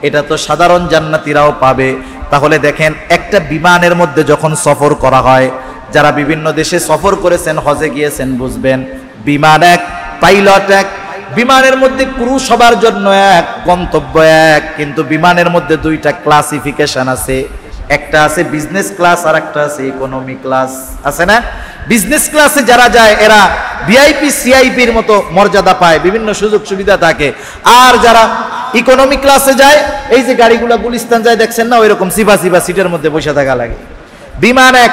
এটা তো সাধারণ জান্নাতীরাও পাবে। তাহলে দেখেন, একটা বিমানের মধ্যে যখন সফর করা হয়, যারা বিভিন্ন দেশে সফর করেছেন, হজে গিয়েছেন, বুঝবেন বিমান এক, পাইলট এক, বিমানের মধ্যে ক্রু সবার জন্য এক, গন্তব্য এক, কিন্তু বিমানের মধ্যে দুইটা ক্লাসিফিকেশন আছে। একটা আছে বিজনেস ক্লাস আর একটা আছে ইকোনমি ক্লাস, আছে না? বিজনেস ক্লাসে যারা যায় এরা ভিআইপি সিআইপির মতো মর্যাদা পায়, বিভিন্ন সুযোগ সুবিধা থাকে। আর যারা ইকোনমি ক্লাসে যায়, এই যে গাড়িগুলো গুলিস্তান যায় দেখছেন না, ওইরকম সিবা সিবা সিটের মধ্যে বসে থাকা লাগে। বিমান এক,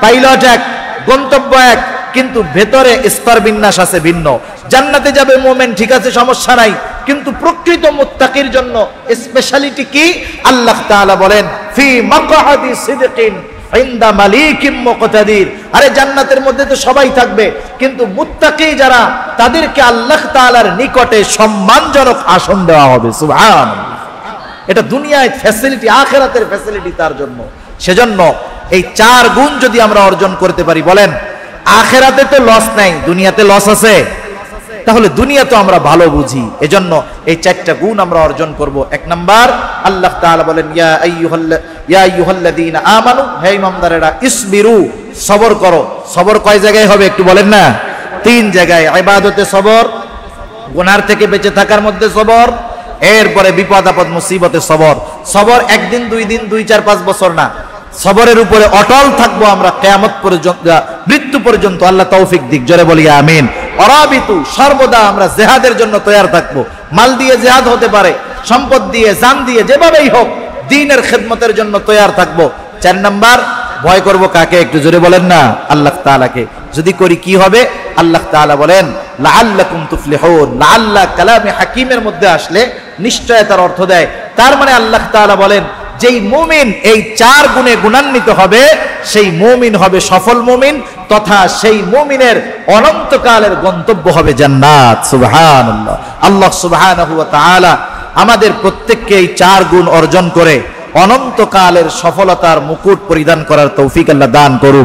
পাইলট এক, গন্তব্য এক, কিন্তু ভেতরে স্তর বিন্যাস আছে ভিন্ন। জান্নাতে যাবে মুমিন, ঠিক আছে, সমস্যা নাই, কিন্তু প্রকৃত মুত্তাকির জন্য স্পেশালিটি কি? আল্লাহ তাআলা বলেন ফি মাকআদি সিদকিন ইনদা মালিকিম মুকতাদির। আরে জান্নাতের মধ্যে তো সবাই থাকবে, কিন্তু মুত্তাকি যারা, তাদেরকে আল্লাহ তাআলার নিকটে সম্মানজনক আসন দেওয়া হবে। সুবহানাল্লাহ। এটা দুনিয়ায় ফ্যাসিলিটি, আখিরাতের ফ্যাসিলিটি তার জন্য। সেজন্য এই চার গুণ যদি আমরা অর্জন করতে পারি, বলেন আখিরাতে তো লস নাই, দুনিয়াতে লস আছে? তাহলে দুনিয়া তো আমরা ভালো বুঝি, এজন্য এই চারটা গুণ আমরা অর্জন করব। এক নাম্বার, আল্লাহ তাআলা বলেন ইয়া আইয়ুহাল্লাযীনা আমানু, হে ঈমানদারেরা, ইসবিরু, সবর করো। সবর কয় জায়গায় হবে একটু বলেন না? 3 জায়গায়। ইবাদতে সবর, গুনার থেকে বেঁচে থাকার মধ্যে সবর, এরপরে বিপদ আপদ মুসিবতে সবর। সবর একদিন, 2 দিন, 2, 4, 5 বছর না, সবরের উপরে অটল থাকবো আমরা কিয়ামত পর্যন্ত, মৃত্যু পর্যন্ত। আল্লাহ তৌফিক দিক, জোরে বলি আমিন। অরাবিতু, সর্বদা আমরা জিহাদের জন্য তৈয়ার থাকবো। মাল দিয়ে জিহাদ হতে পারে, সম্পদ দিয়ে, জান দিয়ে, যেভাবেই হোক দ্বীনের খেদমতের জন্য তৈয়ার থাকবো। 4 নাম্বার, ভয় করব কাকে? একটু জোরে বলেন না? আল্লাহ তাআলাকে। যদি করি কি হবে? আল্লাহ তাআলা বলেন লাআল্লাকুম তুফলিহুন। লাআল্লা কালামে হাকিমের মধ্যে আসলে নিশ্চয়তার অর্থ দেয়। তার মানে আল্লাহ তাআলা বলেন যেই মুমিন এই 4 গুণে গুণান্বিত হবে, সেই মুমিন হবে সফল মুমিন, তথা সেই মুমিনের অনন্তকালের গন্তব্য হবে জান্নাত। সুবহানাল্লাহ। আল্লাহ সুবহানাহু ওয়া তাআলা আমাদের প্রত্যেককে এই 4 গুণ অর্জন করে অনন্তকালের সফলতার মুকুট পরিধান করার তৌফিক আল্লাহ দান করুক।